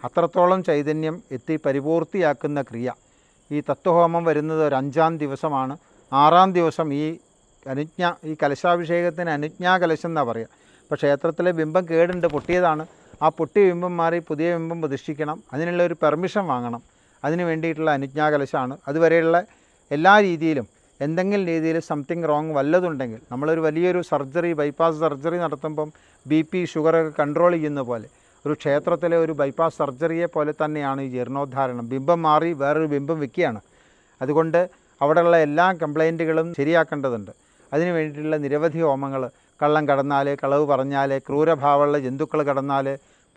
അത്രത്തോളം ചൈതന്യം എത്തി പരിപൂർത്തിയാക്കുന്ന ക്രിയ. ഈ തത്വഹോമം വരുന്നത് ഒരു 5-ാം ദിവസമാണ്. 6-ാം ദിവസം ഈ കലശാഭിഷേകത്തിന് അനുജ്ഞാകലശം എന്നാണ് പറയുക. അപ്പോൾ ക്ഷേത്രത്തിലെ ബിംബം കേടുണ്ട്, പൊട്ടിയതാണ്. ആ പൊട്ടിയ ബിംബം മാറി പുതിയ ബിംബം പ്രതിഷ്ഠിക്കണം. അതിനുള്ള ഒരു പെർമിഷൻ വാങ്ങണം. അതിന് വേണ്ടിയിട്ടുള്ള അനുജ്ഞാകലശമാണ്. അതുവരെയുള്ള എല്ലാ രീതിയിലും എന്തെങ്കിലും രീതിയിൽ സംതിങ് റോങ് വല്ലതുണ്ടെങ്കിൽ, നമ്മളൊരു വലിയൊരു സർജറി, ബൈപ്പാസ് സർജറി നടത്തുമ്പം BP ഷുഗറൊക്കെ കൺട്രോൾ ചെയ്യുന്ന പോലെ ഒരു ക്ഷേത്രത്തിലെ ഒരു ബൈപ്പാസ് സർജറിയെ പോലെ തന്നെയാണ് ഈ ജീർണോദ്ധാരണം. ബിംബം മാറി വേറൊരു ബിംബം വയ്ക്കുകയാണ്. അതുകൊണ്ട് അവിടെയുള്ള എല്ലാ കംപ്ലൈൻറ്റുകളും ശരിയാക്കേണ്ടതുണ്ട്. അതിന് വേണ്ടിയിട്ടുള്ള നിരവധി ഹോമങ്ങൾ, കള്ളം കടന്നാൽ, കളവ് പറഞ്ഞാൽ, ക്രൂരഭാവമുള്ള ജന്തുക്കൾ കടന്നാൽ,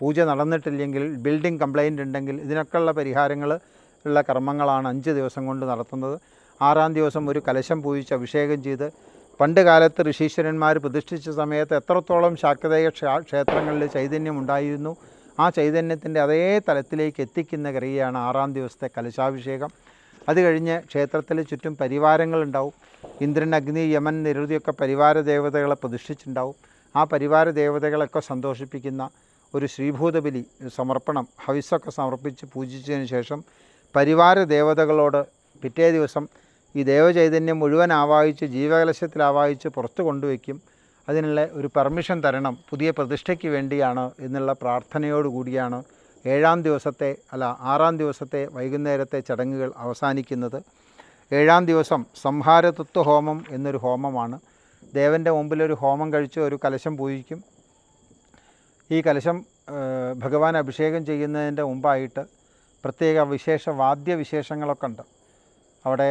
പൂജ നടന്നിട്ടില്ലെങ്കിൽ, ബിൽഡിംഗ് കംപ്ലൈൻറ്റ് ഉണ്ടെങ്കിൽ, ഇതിനൊക്കെയുള്ള പരിഹാരങ്ങൾ ഉള്ള കർമ്മങ്ങളാണ് 5 ദിവസം കൊണ്ട് നടത്തുന്നത്. 6-ാം ദിവസം ഒരു കലശം പൂജിച്ച് അഭിഷേകം ചെയ്ത്, പണ്ട് കാലത്ത് ഋഷീശ്വരന്മാർ പ്രതിഷ്ഠിച്ച സമയത്ത് എത്രത്തോളം ശാക്തേയ ക്ഷേത്രങ്ങളിൽ ചൈതന്യം ഉണ്ടായിരുന്നു, ആ ചൈതന്യത്തിൻ്റെ അതേ തലത്തിലേക്ക് എത്തിക്കുന്ന ക്രിയയാണ് 6-ാം ദിവസത്തെ കലശാഭിഷേകം. അത് കഴിഞ്ഞ് ക്ഷേത്രത്തിൽ ചുറ്റും പരിവാരങ്ങളുണ്ടാവും. ഇന്ദ്രൻ, അഗ്നി, യമൻ, നിരുതിയൊക്കെ പരിവാര ദേവതകളെ പ്രതിഷ്ഠിച്ചിട്ടുണ്ടാവും. ആ പരിവാര ദേവതകളൊക്കെ സന്തോഷിപ്പിക്കുന്ന ഒരു ശ്രീഭൂതബലി സമർപ്പണം, ഹവിസ്സൊക്കെ സമർപ്പിച്ച് പൂജിച്ചതിന് ശേഷം പരിവാര ദേവതകളോട് പിറ്റേ ദിവസം ഈ ദേവചൈതന്യം മുഴുവൻ ആവാഹിച്ച് ജീവകലശത്തിൽ ആവാഹിച്ച് പുറത്ത് കൊണ്ടുവയ്ക്കും. അതിനുള്ള ഒരു പെർമിഷൻ തരണം, പുതിയ പ്രതിഷ്ഠയ്ക്ക് വേണ്ടിയാണ് എന്നുള്ള പ്രാർത്ഥനയോടുകൂടിയാണ് 6-ാം ദിവസത്തെ വൈകുന്നേരത്തെ ചടങ്ങുകൾ അവസാനിക്കുന്നത്. 7-ാം ദിവസം സംഹാരതത്വ ഹോമം എന്നൊരു ഹോമമാണ്. ദേവൻ്റെ മുമ്പിലൊരു ഹോമം കഴിച്ച് ഒരു കലശം പൂജിക്കും. ഈ കലശം ഭഗവാൻ അഭിഷേകം ചെയ്യുന്നതിൻ്റെ മുമ്പായിട്ട് പ്രത്യേക വാദ്യവിശേഷങ്ങളൊക്കെ ഉണ്ട്. അവിടെ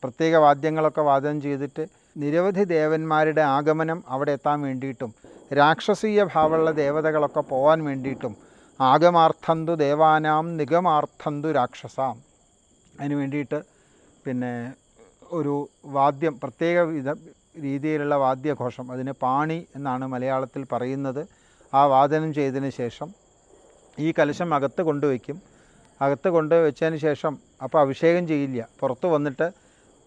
പ്രത്യേക വാദ്യങ്ങളൊക്കെ വാദനം ചെയ്തിട്ട് നിരവധി ദേവന്മാരുടെ ആഗമനം അവിടെ എത്താൻ വേണ്ടിയിട്ടും, രാക്ഷസീയ ഭാവമുള്ള ദേവതകളൊക്കെ പോകാൻ വേണ്ടിയിട്ടും, ആഗമാർത്ഥന്തു ദേവാനാം നിഗമാർത്ഥന്തു രാക്ഷസാം, അതിന് വേണ്ടിയിട്ട് പിന്നെ ഒരു വാദ്യം, പ്രത്യേക രീതിയിലുള്ള വാദ്യഘോഷം, അതിന് പാണി എന്നാണ് മലയാളത്തിൽ പറയുന്നത്, ആ വാദനം ചെയ്തതിന് ശേഷം ഈ കലശം അകത്ത് കൊണ്ടുവയ്ക്കും. അകത്ത് കൊണ്ടുവച്ചതിന് ശേഷം അപ്പോൾ അഭിഷേകം ചെയ്യില്ല, പുറത്ത് വന്നിട്ട്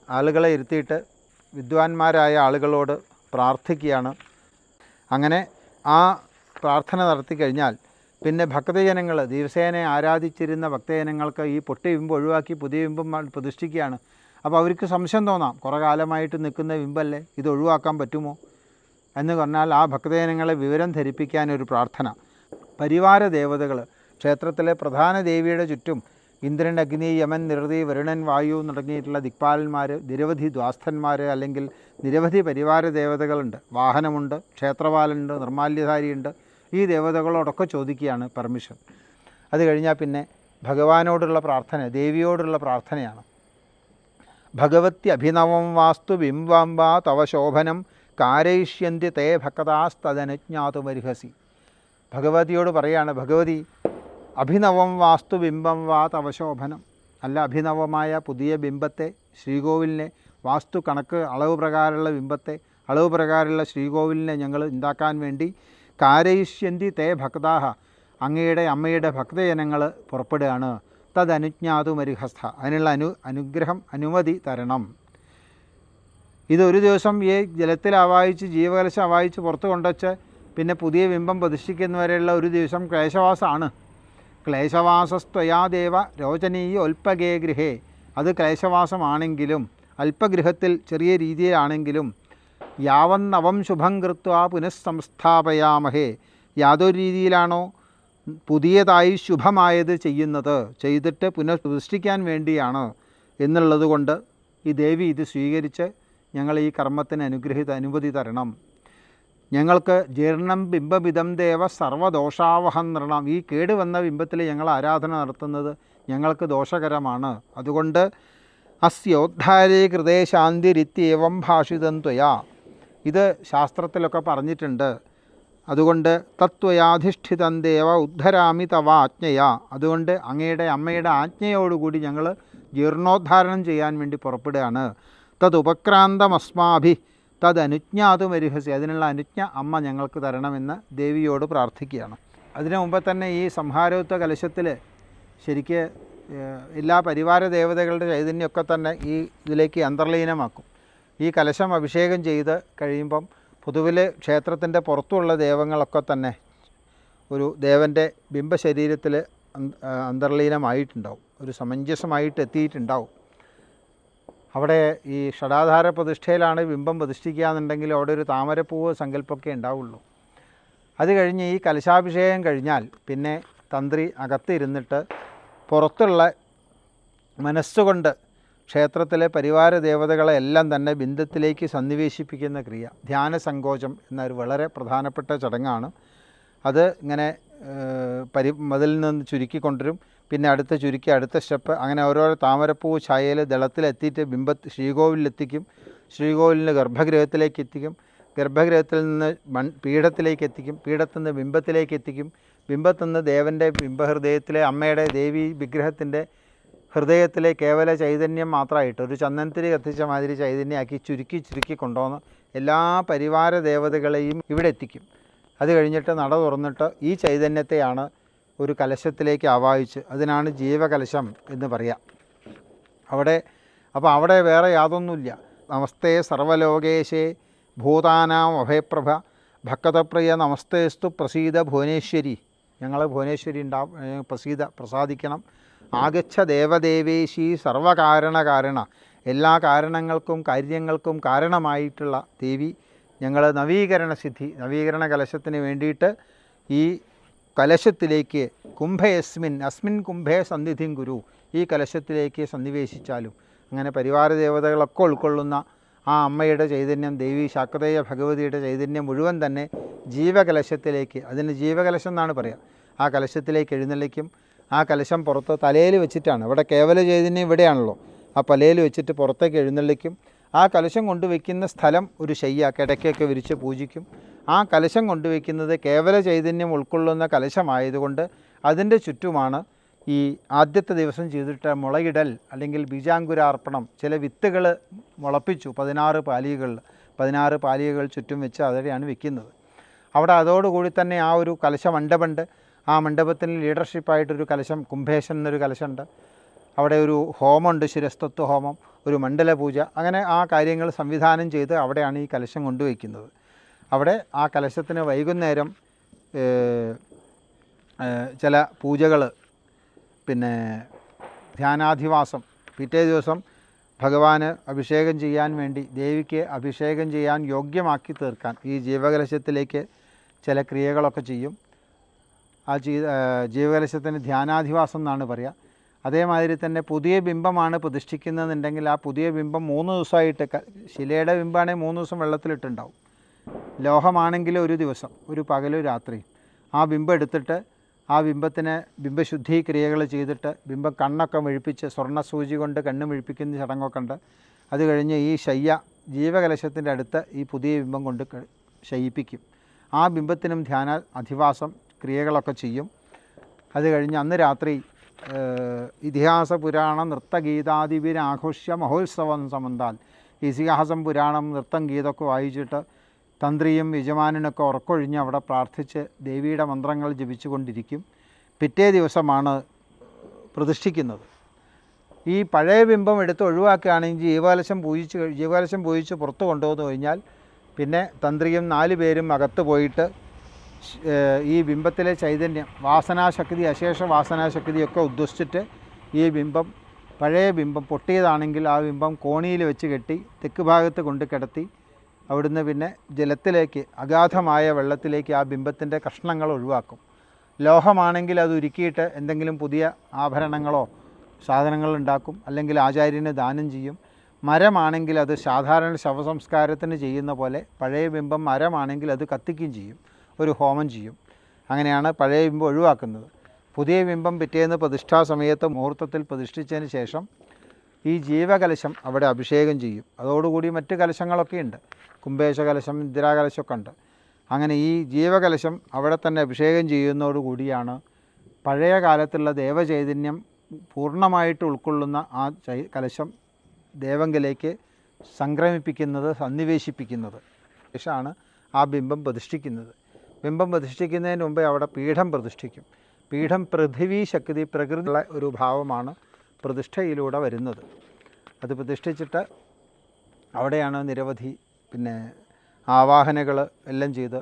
ആളുകളെ ഇരുത്തിയിട്ട് വിദ്വാൻമാരായ ആളുകളോട് പ്രാർത്ഥിക്കുകയാണ്. അങ്ങനെ ആ പ്രാർത്ഥന നടത്തി കഴിഞ്ഞാൽ പിന്നെ ഭക്തജനങ്ങൾ, ദിവസേന ആരാധിച്ചിരുന്ന ഭക്തജനങ്ങൾക്ക് ഈ പൊട്ടി ബിംബം ഒഴിവാക്കി പുതിയ ബിംബം പ്രതിഷ്ഠിക്കുകയാണ്. അപ്പോൾ അവർക്ക് സംശയം തോന്നാം, കുറേ കാലമായിട്ട് നിൽക്കുന്ന ബിംബല്ലേ, ഇത് ഒഴിവാക്കാൻ പറ്റുമോ എന്ന് പറഞ്ഞാൽ ആ ഭക്തജനങ്ങളെ വിവരം ധരിപ്പിക്കാനൊരു പ്രാർത്ഥന. പരിവാര ദേവതകൾ, ക്ഷേത്രത്തിലെ പ്രധാന ദേവിയുടെ ചുറ്റും ഇന്ദ്രൻ, അഗ്നി, യമൻ, നിരുതി, വരുണൻ, വായു തുടങ്ങിയിട്ടുള്ള ദിക്പാലന്മാർ, നിരവധി ദ്വാസ്ഥന്മാർ അല്ലെങ്കിൽ നിരവധി പരിവാര ദേവതകളുണ്ട്. വാഹനമുണ്ട്, ക്ഷേത്രപാലനുണ്ട്, നിർമാല്യധാരിയുണ്ട്. ഈ ദേവതകളോടൊക്കെ ചോദിക്കുകയാണ് പെർമിഷൻ. അത് കഴിഞ്ഞാൽ പിന്നെ ഭഗവാനോടുള്ള പ്രാർത്ഥന, ദേവിയോടുള്ള പ്രാർത്ഥനയാണ്. ഭഗവതി അഭിനവം വാസ്തു ബിംബം വാ തവ ശോഭനം കാരയിഷ്യന്തി തേ ഭക്താസ്തദനുജ്ഞാതുമർഹസി. ഭഗവതിയോട് പറയാണ്, ഭഗവതി അഭിനവം വാസ്തു ബിംബം വാ തവ ശോഭനം, നല്ല അഭിനവമായ പുതിയ ബിംബത്തെ, ശ്രീകോവിലിനെ, വാസ്തു കണക്ക് അളവ് പ്രകാരമുള്ള ബിംബത്തെ, അളവ് പ്രകാരമുള്ള ശ്രീകോവിലിനെ ഞങ്ങൾ ഉണ്ടാക്കാൻ വേണ്ടി കാരയിഷ്യന്തി തേ ഭക്താഹ, അങ്ങയുടെ അമ്മയുടെ ഭക്തജനങ്ങൾ പുറപ്പെടുകയാണ്. തദനുജ്ഞാതുമർഹസ്ഥ, അതിനുള്ള അനുമതി തരണം. ഇതൊരു ദിവസം ഈ ജലത്തിൽ ആവാഹിച്ച് ജീവകലശം ആവാഹിച്ച് പുറത്ത് കൊണ്ടുവച്ച് പിന്നെ പുതിയ ബിംബം പ്രതിഷ്ഠിക്കുന്നവരെയുള്ള ഒരു ദിവസം ക്ലേശവാസമാണ്. ക്ലേശവാസസ്ത്വയാ ദേവ രോചനീയ അല്പഗേ ഗൃഹേ, അത് ക്ലേശവാസമാണെങ്കിലും അല്പഗൃഹത്തിൽ ചെറിയ രീതിയിലാണെങ്കിലും യാവന്നവം ശുഭം കൃത്വ പുനഃസംസ്ഥാപയാമഹേ, യാതൊരു രീതിയിലാണോ പുതിയതായി ശുഭമായത് ചെയ്തിട്ട് പുനഃപ്രതിഷ്ഠിക്കാൻ വേണ്ടിയാണ് എന്നുള്ളത് കൊണ്ട് ഈ ദേവി ഇത് സ്വീകരിച്ച് ഞങ്ങൾ ഈ കർമ്മത്തിന് അനുമതി തരണം. ഞങ്ങൾക്ക് ജീർണം ബിംബമിതം ദേവ സർവദോഷാവഹം നൃണം, ഈ കേടുവന്ന ബിംബത്തിൽ ഞങ്ങൾ ആരാധന നടത്തുന്നത് ഞങ്ങൾക്ക് ദോഷകരമാണ്. അതുകൊണ്ട് അസ്യോദ്ധാരേ കൃതേ ശാന്തിരിത്യേവം ഭാഷിതം ത്വയാ, ഇത് ശാസ്ത്രത്തിലൊക്കെ പറഞ്ഞിട്ടുണ്ട്. അതുകൊണ്ട് തത്വയാധിഷ്ഠിതം ദേവ ഉദ്ധരാമി തവ ആജ്ഞയാ, അതുകൊണ്ട് അങ്ങയുടെ അമ്മയുടെ ആജ്ഞയോടുകൂടി ഞങ്ങൾ ജീർണോദ്ധാരണം ചെയ്യാൻ വേണ്ടി പുറപ്പെടുകയാണ്. തതുപക്രാന്തമസ്മാഭി തദനുജ്ഞാതുമർഹസി, അതിനുള്ള അനുജ്ഞ അമ്മ ഞങ്ങൾക്ക് തരണമെന്ന് ദേവിയോട് പ്രാർത്ഥിക്കുകയാണ്. അതിനു മുമ്പ് തന്നെ ഈ സംഹാരോത്വ കലശത്തിൽ ശരിക്ക് എല്ലാ പരിവാര ദേവതകളുടെ ചൈതന്യമൊക്കെ തന്നെ ഈ ഇതിലേക്ക് അന്തർലീനമാക്കും. ഈ കലശം അഭിഷേകം ചെയ്ത് കഴിയുമ്പം പൊതുവിൽ ക്ഷേത്രത്തിൻ്റെ പുറത്തുള്ള ദേവങ്ങളൊക്കെ തന്നെ ഒരു ദേവൻ്റെ ബിംബശരീരത്തിൽ അന്തർലീനമായിട്ടുണ്ടാവും, ഒരു സമഞ്ജസമായിട്ട് എത്തിയിട്ടുണ്ടാവും. അവിടെ ഈ ഷടാധാര പ്രതിഷ്ഠയിലാണ് ബിംബം പ്രതിഷ്ഠിക്കുക എന്നുണ്ടെങ്കിൽ അവിടെ ഒരു താമരപ്പൂവ് സങ്കല്പമൊക്കെ ഉണ്ടാവുള്ളൂ. അത് കഴിഞ്ഞ് ഈ കലശാഭിഷേകം കഴിഞ്ഞാൽ പിന്നെ തന്ത്രി അകത്തിരുന്നിട്ട് പുറത്തുള്ള മനസ്സുകൊണ്ട് ക്ഷേത്രത്തിലെ പരിവാര ദേവതകളെ എല്ലാം തന്നെ ബിംബത്തിലേക്ക് സന്നിവേശിപ്പിക്കുന്ന ക്രിയ ധ്യാനസങ്കോചം എന്നൊരു വളരെ പ്രധാനപ്പെട്ട ചടങ്ങാണ്. അത് ഇങ്ങനെ മതിലിൽ നിന്ന് ചുരുക്കിക്കൊണ്ടുവരും, പിന്നെ അടുത്ത ചുരുക്കി അടുത്ത സ്റ്റെപ്പ്, അങ്ങനെ ഓരോരോ താമരപ്പൂ ഛായയിൽ ദളത്തിലെത്തിയിട്ട് ശ്രീകോവിലെത്തിക്കും. ശ്രീകോവിലിന് ഗർഭഗൃഹത്തിലേക്ക് എത്തിക്കും. ഗർഭഗൃഹത്തിൽ നിന്ന് പീഠത്തിലേക്ക് എത്തിക്കും. പീഠത്തിൽ നിന്ന് ബിംബത്തിലേക്ക് എത്തിക്കും. ബിംബത്തിൽ നിന്ന് ദേവൻ്റെ ബിംബഹൃദയത്തിലെ അമ്മയുടെ ദേവി വിഗ്രഹത്തിൻ്റെ ഹൃദയത്തിലെ കേവല ചൈതന്യം മാത്രമായിട്ട് ഒരു ചന്ദനത്തിരി കത്തിച്ച മാതിരി ചൈതന്യമാക്കി ചുരുക്കി കൊണ്ടുവന്ന് എല്ലാ പരിവാര ദേവതകളെയും ഇവിടെ എത്തിക്കും. അത് കഴിഞ്ഞിട്ട് നട തുറന്നിട്ട് ഈ ചൈതന്യത്തെയാണ് ഒരു കലശത്തിലേക്ക് ആവാഹിച്ച്, അതിനാണ് ജീവകലശം എന്ന് പറയാം. അവിടെ വേറെ യാതൊന്നുമില്ല. നമസ്തേ സർവലോകേശേ ഭൂതാനാം അഭയപ്രഭ ഭക്തപ്രിയ നമസ്തേസ്തു പ്രസീദ ഭുവനേശ്വരി. ഞങ്ങൾ ഭുവനേശ്വരി പ്രസാദിക്കണം. ആഗച്ഛ ദേവദേവേശി സർവകാരണ എല്ലാ കാരണങ്ങൾക്കും കാര്യങ്ങൾക്കും കാരണമായിട്ടുള്ള ദേവി, ഞങ്ങൾ നവീകരണ കലശത്തിന് വേണ്ടിയിട്ട് ഈ കലശത്തിലേക്ക് അസ്മിൻ കുംഭേ സന്നിധിം ഗുരു, ഈ കലശത്തിലേക്ക് സന്നിവേശിച്ചാലും അങ്ങനെ പരിവാര ദേവതകളൊക്കെ ഉൾക്കൊള്ളുന്ന ആ അമ്മയുടെ ചൈതന്യം, ദേവി ശാക്തേയ ഭഗവതിയുടെ ചൈതന്യം മുഴുവൻ തന്നെ ജീവകലശത്തിലേക്ക്, അതിന് ജീവകലശം എന്നാണ് പറയുക, ആ കലശത്തിലേക്ക് എഴുന്നള്ളിക്കും. ആ കലശം പുറത്ത് തലയിൽ വെച്ചിട്ടാണ്, ഇവിടെ കേവല ചൈതന്യം ഇവിടെയാണല്ലോ, ആ പലയിൽ വെച്ചിട്ട് പുറത്തേക്ക് എഴുന്നള്ളിക്കും. ആ കലശം കൊണ്ടുവയ്ക്കുന്ന സ്ഥലം ഒരു ശയ്യ, കിടക്കയൊക്കെ വിരിച്ച് പൂജിക്കും. ആ കലശം കൊണ്ടുവയ്ക്കുന്നത് കേവല ചൈതന്യം ഉൾക്കൊള്ളുന്ന കലശമായതുകൊണ്ട് അതിൻ്റെ ചുറ്റുമാണ് ഈ ആദ്യത്തെ ദിവസം ചെയ്തിട്ട് മുളയിടൽ അല്ലെങ്കിൽ ബീജാങ്കുരാർപ്പണം, ചില വിത്തുകൾ മുളപ്പിച്ചു 16 പാലികകൾ ചുറ്റും വെച്ച് അവിടെയാണ് വെക്കുന്നത്. അവിടെ അതോടുകൂടി തന്നെ ആ ഒരു കലശ മണ്ഡപമുണ്ട്. ആ മണ്ഡപത്തിന് ലീഡർഷിപ്പായിട്ടൊരു കലശം, കുംഭേശൻ എന്നൊരു കലശമുണ്ട്. അവിടെ ഒരു ഹോമമുണ്ട്, ശിരസ്തത്വ ഹോമം, ഒരു മണ്ഡല പൂജ, അങ്ങനെ ആ കാര്യങ്ങൾ സംവിധാനം ചെയ്ത് അവിടെയാണ് ഈ കലശം കൊണ്ടുവയ്ക്കുന്നത്. അവിടെ ആ കലശത്തിന് വൈകുന്നേരം ചില പൂജകൾ, പിന്നെ ധ്യാനാധിവാസം, പിറ്റേ ദിവസം ഭഗവാന് അഭിഷേകം ചെയ്യാൻ വേണ്ടി, ദേവിക്ക് അഭിഷേകം ചെയ്യാൻ യോഗ്യമാക്കി തീർക്കാൻ ഈ ജീവകലശത്തിലേക്ക് ചില ക്രിയകളൊക്കെ ചെയ്യും. ആ ജീവകലശത്തിന് ധ്യാനാധിവാസം എന്നാണ് പറയുക. അതേമാതിരി തന്നെ പുതിയ ബിംബമാണ് പ്രതിഷ്ഠിക്കുന്നതെന്നുണ്ടെങ്കിൽ ആ പുതിയ ബിംബം 3 ദിവസമായിട്ട്, ശിലയുടെ ബിംബമാണെങ്കിൽ 3 ദിവസം വെള്ളത്തിലിട്ടുണ്ടാവും. ലോഹമാണെങ്കിൽ ഒരു ദിവസം, ഒരു പകലും രാത്രിയും. ആ ബിംബം എടുത്തിട്ട് ആ ബിംബത്തിന് ബിംബശുദ്ധി ക്രിയകൾ ചെയ്തിട്ട് ബിംബം കണ്ണൊക്കെ മെഴിപ്പിച്ച് സ്വർണ്ണസൂചി കൊണ്ട് കണ്ണ് മെഴിപ്പിക്കുന്ന ചടങ്ങൊക്കെ ഉണ്ട്. അത് കഴിഞ്ഞ് ഈ ശയ്യ ജീവകലശത്തിൻ്റെ അടുത്ത് ഈ പുതിയ ബിംബം കൊണ്ട് ശയിപ്പിക്കും. ആ ബിംബത്തിനും അധിവാസം ക്രിയകളൊക്കെ ചെയ്യും. അത് കഴിഞ്ഞ് അന്ന് രാത്രി ഇതിഹാസ പുരാണം നൃത്തഗീതാദിവിനാഘോഷ്യ മഹോത്സവം സമന്താൽ, ഇതിഹാസം പുരാണം നൃത്തം ഗീതമൊക്കെ വായിച്ചിട്ട് തന്ത്രിയും യജമാനനൊക്കെ ഉറക്കൊഴിഞ്ഞ് അവിടെ പ്രാർത്ഥിച്ച് ദേവിയുടെ മന്ത്രങ്ങൾ ജപിച്ചു കൊണ്ടിരിക്കും. പിറ്റേ ദിവസമാണ് പ്രതിഷ്ഠിക്കുന്നത്. ഈ പഴയ ബിംബം എടുത്ത് ഒഴിവാക്കുകയാണെങ്കിൽ ജീവകലശം പൂജിച്ച് പുറത്ത് കൊണ്ടുവന്നു കഴിഞ്ഞാൽ പിന്നെ തന്ത്രിയും 4 പേരും അകത്ത് പോയിട്ട് ഈ ബിംബത്തിലെ ചൈതന്യം, വാസനാശക്തി, അശേഷ വാസനാശക്തിയൊക്കെ ഉദ്ദേശിച്ചിട്ട് ഈ ബിംബം, പഴയ ബിംബം പൊട്ടിയതാണെങ്കിൽ ആ ബിംബം കോണിയിൽ വെച്ച് കെട്ടി തെക്ക് ഭാഗത്ത് കൊണ്ട് കിടത്തി അവിടുന്ന് പിന്നെ ജലത്തിലേക്ക്, അഗാധമായ വെള്ളത്തിലേക്ക് ആ ബിംബത്തിൻ്റെ കഷ്ണങ്ങൾ ഒഴിവാക്കും. ലോഹമാണെങ്കിൽ അത് ഉരുക്കിയിട്ട് എന്തെങ്കിലും പുതിയ ആഭരണങ്ങളോ സാധനങ്ങളുണ്ടാക്കും, അല്ലെങ്കിൽ ആചാര്യന് ദാനം ചെയ്യും. മരമാണെങ്കിൽ അത് സാധാരണ ശവസംസ്കാരത്തിന് ചെയ്യുന്ന പോലെ പഴയ ബിംബം മരമാണെങ്കിൽ അത് കത്തിക്കുകയും ചെയ്യും, ഒരു ഹോമം ചെയ്യും. അങ്ങനെയാണ് പഴയ ബിംബം ഒഴിവാക്കുന്നത്. പുതിയ ബിംബം പിറ്റേന്ന് പ്രതിഷ്ഠാ സമയത്ത് മുഹൂർത്തത്തിൽ പ്രതിഷ്ഠിച്ചതിന് ശേഷം ഈ ജീവകലശം അവിടെ അഭിഷേകം ചെയ്യും. അതോടുകൂടി മറ്റ് കലശങ്ങളൊക്കെ ഉണ്ട്, കുംഭേശ കലശം, ഇന്ദിരാകലശമൊക്കെ ഉണ്ട്. അങ്ങനെ ഈ ജീവകലശം അവിടെ തന്നെ അഭിഷേകം ചെയ്യുന്നതോടുകൂടിയാണ് പഴയ കാലത്തുള്ള ദേവചൈതന്യം പൂർണ്ണമായിട്ട് ഉൾക്കൊള്ളുന്ന ആ കലശം ദേവങ്കിലേക്ക് സംക്രമിപ്പിക്കുന്നത്, സന്നിവേശിപ്പിക്കുന്നത്. ശേഷമാണ് ആ ബിംബം പ്രതിഷ്ഠിക്കുന്നത്. ബിംബം പ്രതിഷ്ഠിക്കുന്നതിന് മുമ്പേ അവിടെ പീഠം പ്രതിഷ്ഠിക്കും. പീഠം പൃഥിവി ശക്തി, പ്രകൃതിയുള്ള ഒരു ഭാവമാണ് പ്രതിഷ്ഠയിലൂടെ വരുന്നത്. അത് പ്രതിഷ്ഠിച്ചിട്ട് അവിടെയാണ് നിരവധി ആവാഹനകൾ എല്ലാം ചെയ്ത്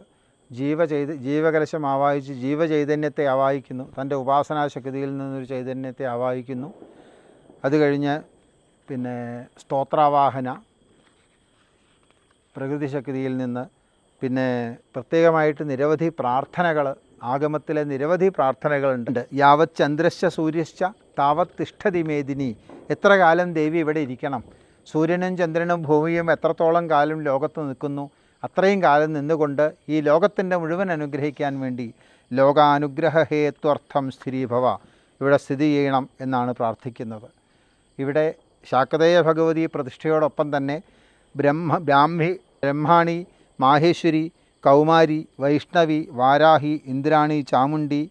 ജീവകലശം ആവാഹിച്ച് ജീവചൈതന്യത്തെ ആവാഹിക്കുന്നു. തൻ്റെ ഉപാസനാശക്തിയിൽ നിന്നൊരു ചൈതന്യത്തെ ആവാഹിക്കുന്നു. അത് കഴിഞ്ഞ് പിന്നെ സ്തോത്രാവാഹന, പ്രകൃതി ശക്തിയിൽ നിന്ന്, പിന്നെ പ്രത്യേകമായിട്ട് നിരവധി പ്രാർത്ഥനകൾ, ആഗമത്തിലെ നിരവധി പ്രാർത്ഥനകളുണ്ട്. യാവത് ചന്ദ്രശ്ച സൂര്യശ്ച താവത് തിഷ്ഠതി മേദിനി. എത്ര കാലം ദേവി ഇവിടെ ഇരിക്കണം? സൂര്യനും ചന്ദ്രനും ഭൂമിയും എത്രത്തോളം കാലം ലോകത്ത് നിൽക്കുന്നു, അത്രയും കാലം നിന്നുകൊണ്ട് ഈ ലോകത്തിൻ്റെ മുഴുവൻ അനുഗ്രഹിക്കാൻ വേണ്ടി ലോകാനുഗ്രഹ ഹേത്വർത്ഥം സ്ഥിരീഭവ ഇവിടെ സ്ഥിതി ചെയ്യണം എന്നാണ് പ്രാർത്ഥിക്കുന്നത്. ഇവിടെ ശാക്തേയ ഭഗവതി പ്രതിഷ്ഠയോടൊപ്പം തന്നെ ബ്രഹ്മാണി, മാഹേശ്വരി, കൗമാരി, വൈഷ്ണവി, വാരാഹി, ഇന്ദ്രാണി, ചാമുണ്ഡി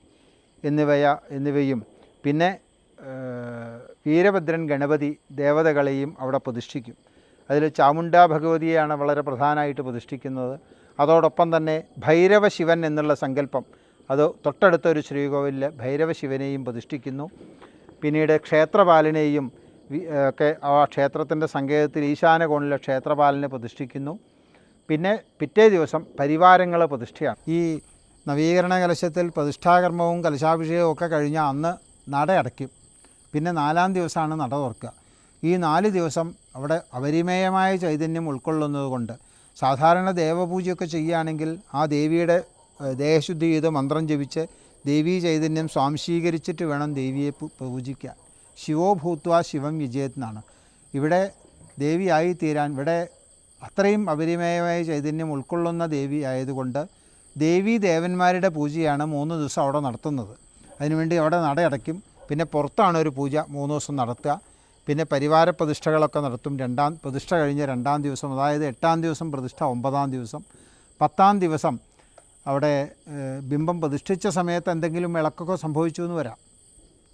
എന്നിവയും പിന്നെ വീരഭദ്രൻ, ഗണപതി ദേവതകളെയും അവിടെ പ്രതിഷ്ഠിക്കും. അതിൽ ചാമുണ്ഡാ ഭഗവതിയെയാണ് വളരെ പ്രധാനമായിട്ട് പ്രതിഷ്ഠിക്കുന്നത്. അതോടൊപ്പം തന്നെ ഭൈരവ ശിവൻ എന്നുള്ള സങ്കല്പം, അത് തൊട്ടടുത്തൊരു ശ്രീകോവിലിൽ ഭൈരവ ശിവനെയും പ്രതിഷ്ഠിക്കുന്നു. പിന്നീട് ക്ഷേത്രപാലനെയും ഒക്കെ ആ ക്ഷേത്രത്തിൻ്റെ സങ്കേതത്തിൽ ഈശാന കോണിലെ ക്ഷേത്രപാലനെ പ്രതിഷ്ഠിക്കുന്നു. പിന്നെ പിറ്റേ ദിവസം പരിവാരങ്ങൾ പ്രതിഷ്ഠയാണ്. ഈ നവീകരണ കലശത്തിൽ പ്രതിഷ്ഠാകർമ്മവും കലശാഭിഷേകവും ഒക്കെ കഴിഞ്ഞാൽ അന്ന് നട അടയ്ക്കും. പിന്നെ 4-ാം ദിവസമാണ് നട തുറക്കുക. ഈ 4 ദിവസം അവിടെ അപരിമേയമായ ചൈതന്യം ഉൾക്കൊള്ളുന്നത് കൊണ്ട് സാധാരണ ദേവപൂജയൊക്കെ ചെയ്യുകയാണെങ്കിൽ ആ ദേവിയുടെ ദേഹശുദ്ധി ചെയ്ത് മന്ത്രം ജപിച്ച് ദേവീ ചൈതന്യം സ്വാംശീകരിച്ചിട്ട് വേണം ദേവിയെ പൂജിക്കാൻ. ശിവോ ഭൂത്വ ശിവം വിജയത് എന്നാണ്. ഇവിടെ ദേവിയായി തീരാൻ ഇവിടെ അത്രയും അപരിമേയമായ ചൈതന്യം ഉൾക്കൊള്ളുന്ന ദേവി ആയതുകൊണ്ട് ദേവീ ദേവന്മാരുടെ പൂജയാണ് 3 ദിവസം അവിടെ നടത്തുന്നത്. അതിനുവേണ്ടി അവിടെ നട അടയ്ക്കും. പിന്നെ പുറത്താണ് ഒരു പൂജ 3 ദിവസം നടത്തുക. പിന്നെ പരിവാര പ്രതിഷ്ഠകളൊക്കെ നടത്തും. പ്രതിഷ്ഠ കഴിഞ്ഞ് 2-ാം ദിവസം, അതായത് 8-ാം ദിവസം പ്രതിഷ്ഠ, 9-ാം ദിവസം, 10-ാം ദിവസം അവിടെ ബിംബം പ്രതിഷ്ഠിച്ച സമയത്ത് എന്തെങ്കിലും ഇളക്കൊക്കെ സംഭവിച്ചു എന്ന് വരാം.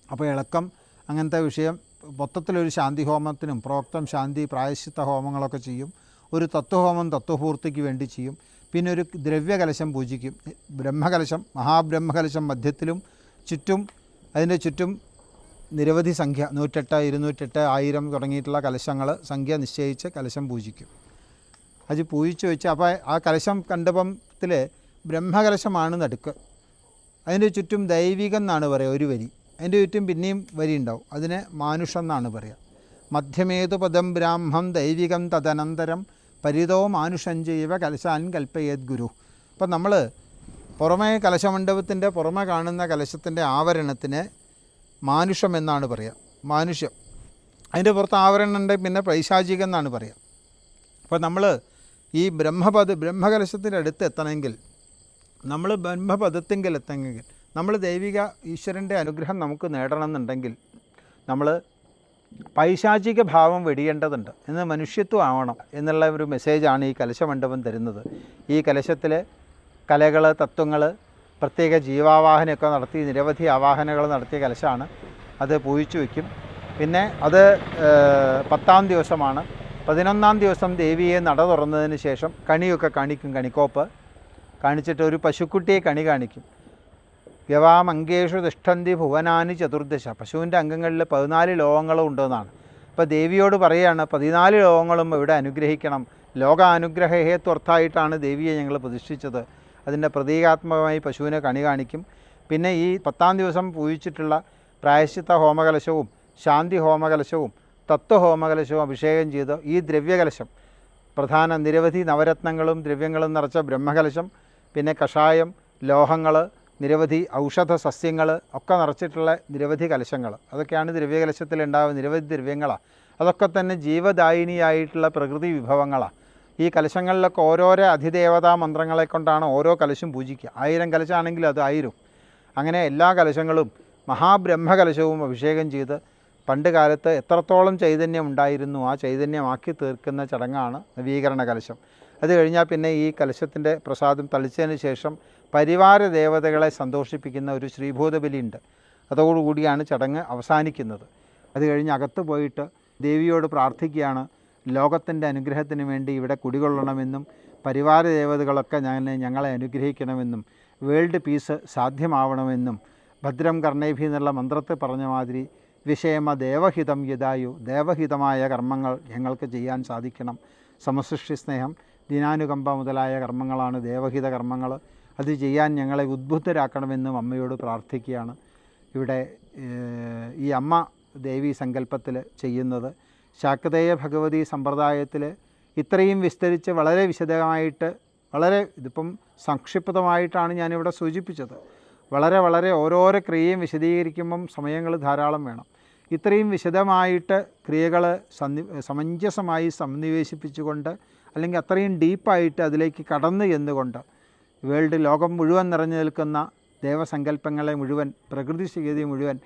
അപ്പോൾ ഇളക്കം അങ്ങനത്തെ വിഷയം മൊത്തത്തിലൊരു ശാന്തി ഹോമത്തിനും പ്രോക്തം ശാന്തി പ്രായശ്ചിത്ത ഹോമങ്ങളൊക്കെ ചെയ്യും. ഒരു തത്വഹോമം തത്വപൂർത്തിക്ക് വേണ്ടി ചെയ്യും. പിന്നെ ഒരു ദ്രവ്യകലശം പൂജിക്കും. ബ്രഹ്മകലശം, മഹാബ്രഹ്മകലശം മധ്യത്തിലും അതിൻ്റെ ചുറ്റും നിരവധി സംഖ്യ 108, 208, 1000 തുടങ്ങിയിട്ടുള്ള കലശങ്ങൾ സംഖ്യ നിശ്ചയിച്ച് കലശം പൂജിക്കും. അത് പൂജിച്ച് വെച്ച് അപ്പോൾ ആ കലശം കണ്ടപത്തിൽ ബ്രഹ്മകലശമാണ് നടുക്ക്. അതിൻ്റെ ചുറ്റും ദൈവികം എന്നാണ് പറയുക, ഒരു വരി. അതിൻ്റെ ചുറ്റും പിന്നെയും വരി ഉണ്ടാവും. അതിന് മാനുഷം എന്നാണ് പറയുക. മധ്യമേതു പദം ബ്രാഹ്മം ദൈവികം തദനന്തരം പരിതോ മാനുഷം ചെയ്വ കലശാൻ കൽപ്പയേത് ഗുരു. അപ്പം നമ്മൾ പുറമേ കലശമണ്ഡപത്തിൻ്റെ പുറമെ കാണുന്ന കലശത്തിൻ്റെ ആവരണത്തിന് മാനുഷം എന്നാണ് പറയുക. മാനുഷ്യം. അതിൻ്റെ പുറത്ത് ആവരണമുണ്ട്. പിന്നെ പൈശാചികം എന്നാണ് പറയുക. അപ്പോൾ നമ്മൾ ഈ ബ്രഹ്മകലശത്തിൻ്റെ അടുത്ത് എത്തണമെങ്കിൽ, നമ്മൾ ബ്രഹ്മപദത്തെങ്കിൽ എത്തണമെങ്കിൽ, നമ്മൾ ദൈവിക ഈശ്വരൻ്റെ അനുഗ്രഹം നമുക്ക് നേടണമെന്നുണ്ടെങ്കിൽ നമ്മൾ പൈശാചിക ഭാവം വെടിയേണ്ടതുണ്ട്. എന്ന് മനുഷ്യത്വം ആവണം എന്നുള്ള ഒരു മെസ്സേജാണ് ഈ കലശമണ്ഡപം തരുന്നത്. ഈ കലശത്തിൽ കലകൾ, തത്വങ്ങൾ, പ്രത്യേക ജീവാവാഹനമൊക്കെ നടത്തി നിരവധി ആവാഹനകൾ നടത്തിയ കലശമാണ്. അത് പൂജിച്ചു വയ്ക്കും. പിന്നെ അത് 10-ാം ദിവസമാണ്. 11-ാം ദിവസം ദേവിയെ നട തുറന്നതിന് ശേഷം കണിയൊക്കെ കാണിക്കും. കണിക്കോപ്പ് കാണിച്ചിട്ട് ഒരു പശുക്കുട്ടിയെ കണി കാണിക്കും. യവാമങ്കേഷു തിഷ്ഠന്തി ഭുവനാനി ചതുർദശ. പശുവിൻ്റെ അംഗങ്ങളിൽ 14 ലോകങ്ങളും ഉണ്ടെന്നാണ്. അപ്പോൾ ദേവിയോട് പറയുകയാണ് 14 ലോകങ്ങളും ഇവിടെ അനുഗ്രഹിക്കണം. ലോകാനുഗ്രഹ ഹേത്വർത്ഥായിട്ടാണ് ദേവിയെ ഞങ്ങൾ പ്രതിഷ്ഠിച്ചത്. അതിൻ്റെ പ്രതീകാത്മകമായി പശുവിനെ കണി കാണിക്കും. പിന്നെ ഈ 10-ാം ദിവസം പൂജിച്ചിട്ടുള്ള പ്രായശ്ചിത്ത ഹോമകലശവും ശാന്തി ഹോമകലശവും തത്വഹോമകലശവും അഭിഷേകം ചെയ്ത് ഈ ദ്രവ്യകലശം, പ്രധാന നിരവധി നവരത്നങ്ങളും ദ്രവ്യങ്ങളും നിറച്ച ബ്രഹ്മകലശം, പിന്നെ കഷായം, ലോഹങ്ങൾ, നിരവധി ഔഷധ സസ്യങ്ങൾ ഒക്കെ നിറച്ചിട്ടുള്ള നിരവധി കലശങ്ങൾ, അതൊക്കെയാണ് ദ്രവ്യകലശത്തിലുണ്ടാകുന്ന നിരവധി ദ്രവ്യങ്ങളാണ്. അതൊക്കെ തന്നെ ജീവദായിനിയായിട്ടുള്ള പ്രകൃതി വിഭവങ്ങളാണ്. ഈ കലശങ്ങളിലൊക്കെ ഓരോരോ അതിദേവതാ മന്ത്രങ്ങളെ കൊണ്ടാണ് ഓരോ കലശം പൂജിക്കുക. 1000 കലശമാണെങ്കിൽ അത് 1000. അങ്ങനെ എല്ലാ കലശങ്ങളും മഹാബ്രഹ്മകലശവും അഭിഷേകം ചെയ്ത് പണ്ട് കാലത്ത് എത്രത്തോളം ചൈതന്യം ഉണ്ടായിരുന്നു ആ ചൈതന്യമാക്കി തീർക്കുന്ന ചടങ്ങാണ് നവീകരണ കലശം. അത് കഴിഞ്ഞാൽ പിന്നെ ഈ കലശത്തിൻ്റെ പ്രസാദം തളിച്ചതിന് ശേഷം പരിവാര ദേവതകളെ സന്തോഷിപ്പിക്കുന്ന ഒരു ശ്രീഭൂതബലിയുണ്ട്. അതോടുകൂടിയാണ് ചടങ്ങ് അവസാനിക്കുന്നത്. അത് കഴിഞ്ഞ് അകത്ത് പോയിട്ട് ദേവിയോട് പ്രാർത്ഥിക്കുകയാണ്, ലോകത്തിൻ്റെ അനുഗ്രഹത്തിന് വേണ്ടി ഇവിടെ കുടികൊള്ളണമെന്നും പരിവാര ദേവതകളൊക്കെ ഞങ്ങളെ അനുഗ്രഹിക്കണമെന്നും വേൾഡ് പീസ് സാധ്യമാവണമെന്നും ഭദ്രം കർണേഭി എന്നുള്ള മന്ത്രത്തിൽ പറഞ്ഞ മാതിരി വിഷയമ ദേവഹിതം യഥായു, ദേവഹിതമായ കർമ്മങ്ങൾ ഞങ്ങൾക്ക് ചെയ്യാൻ സാധിക്കണം. സമസൃഷ്ടി സ്നേഹം, ദിനാനുകമ്പ മുതലായ കർമ്മങ്ങളാണ് ദേവഹിത കർമ്മങ്ങൾ. അത് ചെയ്യാൻ ഞങ്ങളെ ഉദ്ബുദ്ധരാക്കണമെന്നും അമ്മയോട് പ്രാർത്ഥിക്കുകയാണ്. ഇവിടെ ഈ അമ്മ ദേവീ സങ്കല്പത്തിൽ ചെയ്യുന്നത് ശാക്തേയ ഭഗവതി സമ്പ്രദായത്തിൽ ഇത്രയും വിസ്തരിച്ച് വളരെ വിശദമായിട്ട് ഇതിപ്പം സംക്ഷിപ്തമായിട്ടാണ് ഞാനിവിടെ സൂചിപ്പിച്ചത്. വളരെ ഓരോരോ ക്രിയയും വിശദീകരിക്കുമ്പം സമയങ്ങൾ ധാരാളം വേണം. ഇത്രയും വിശദമായിട്ട് ക്രിയകൾ സമഞ്ജസമായി സന്നിവേശിപ്പിച്ചുകൊണ്ട്, അല്ലെങ്കിൽ അത്രയും ഡീപ്പായിട്ട് അതിലേക്ക് കടന്നു എന്നുകൊണ്ട് ലോകം മുഴുവൻ നിറഞ്ഞു നിൽക്കുന്ന ദേവസങ്കല്പങ്ങളെ മുഴുവൻ, പ്രകൃതി മുഴുവൻ,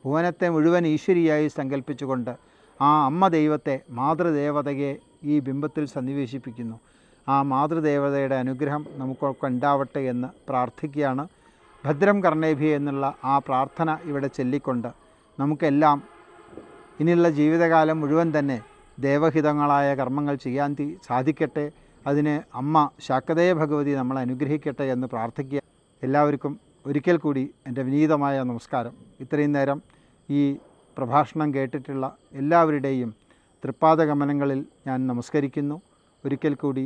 ഭുവനത്തെ മുഴുവൻ ഈശ്വരിയായി സങ്കല്പിച്ചുകൊണ്ട് ആ അമ്മ ദൈവത്തെ, മാതൃദേവതയെ ഈ ബിംബത്തിൽ സന്നിവേശിപ്പിക്കുന്നു. ആ മാതൃദേവതയുടെ അനുഗ്രഹം നമുക്കൊക്കെ ഉണ്ടാവട്ടെ എന്ന് പ്രാർത്ഥിക്കുകയാണ്. ഭദ്രം കർണേഭി എന്നുള്ള ആ പ്രാർത്ഥന ഇവിടെ ചൊല്ലിക്കൊണ്ട് നമുക്കെല്ലാം ഇനിയുള്ള ജീവിതകാലം മുഴുവൻ തന്നെ ദേവഹിതങ്ങളായ കർമ്മങ്ങൾ ചെയ്യാൻ സാധിക്കട്ടെ. അതിന് അമ്മ ശാക്തേയ ഭഗവതി നമ്മളെ അനുഗ്രഹിക്കട്ടെ എന്ന് പ്രാർത്ഥിക്കുക. എല്ലാവർക്കും ഒരിക്കൽ കൂടി എൻ്റെ വിനീതമായ നമസ്കാരം. ഇത്രയും നേരം ഈ പ്രഭാഷണം കേട്ടിട്ടുള്ള എല്ലാവരുടെയും തൃപ്പാദഗമനങ്ങളിൽ ഞാൻ നമസ്കരിക്കുന്നു. ഒരിക്കൽ കൂടി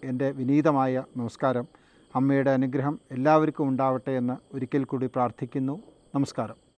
എൻ്റെ വിനീതമായ നമസ്കാരം. അമ്മയുടെ അനുഗ്രഹം എല്ലാവർക്കും ഉണ്ടാവട്ടെ എന്ന് ഒരിക്കൽ കൂടി പ്രാർത്ഥിക്കുന്നു. നമസ്കാരം.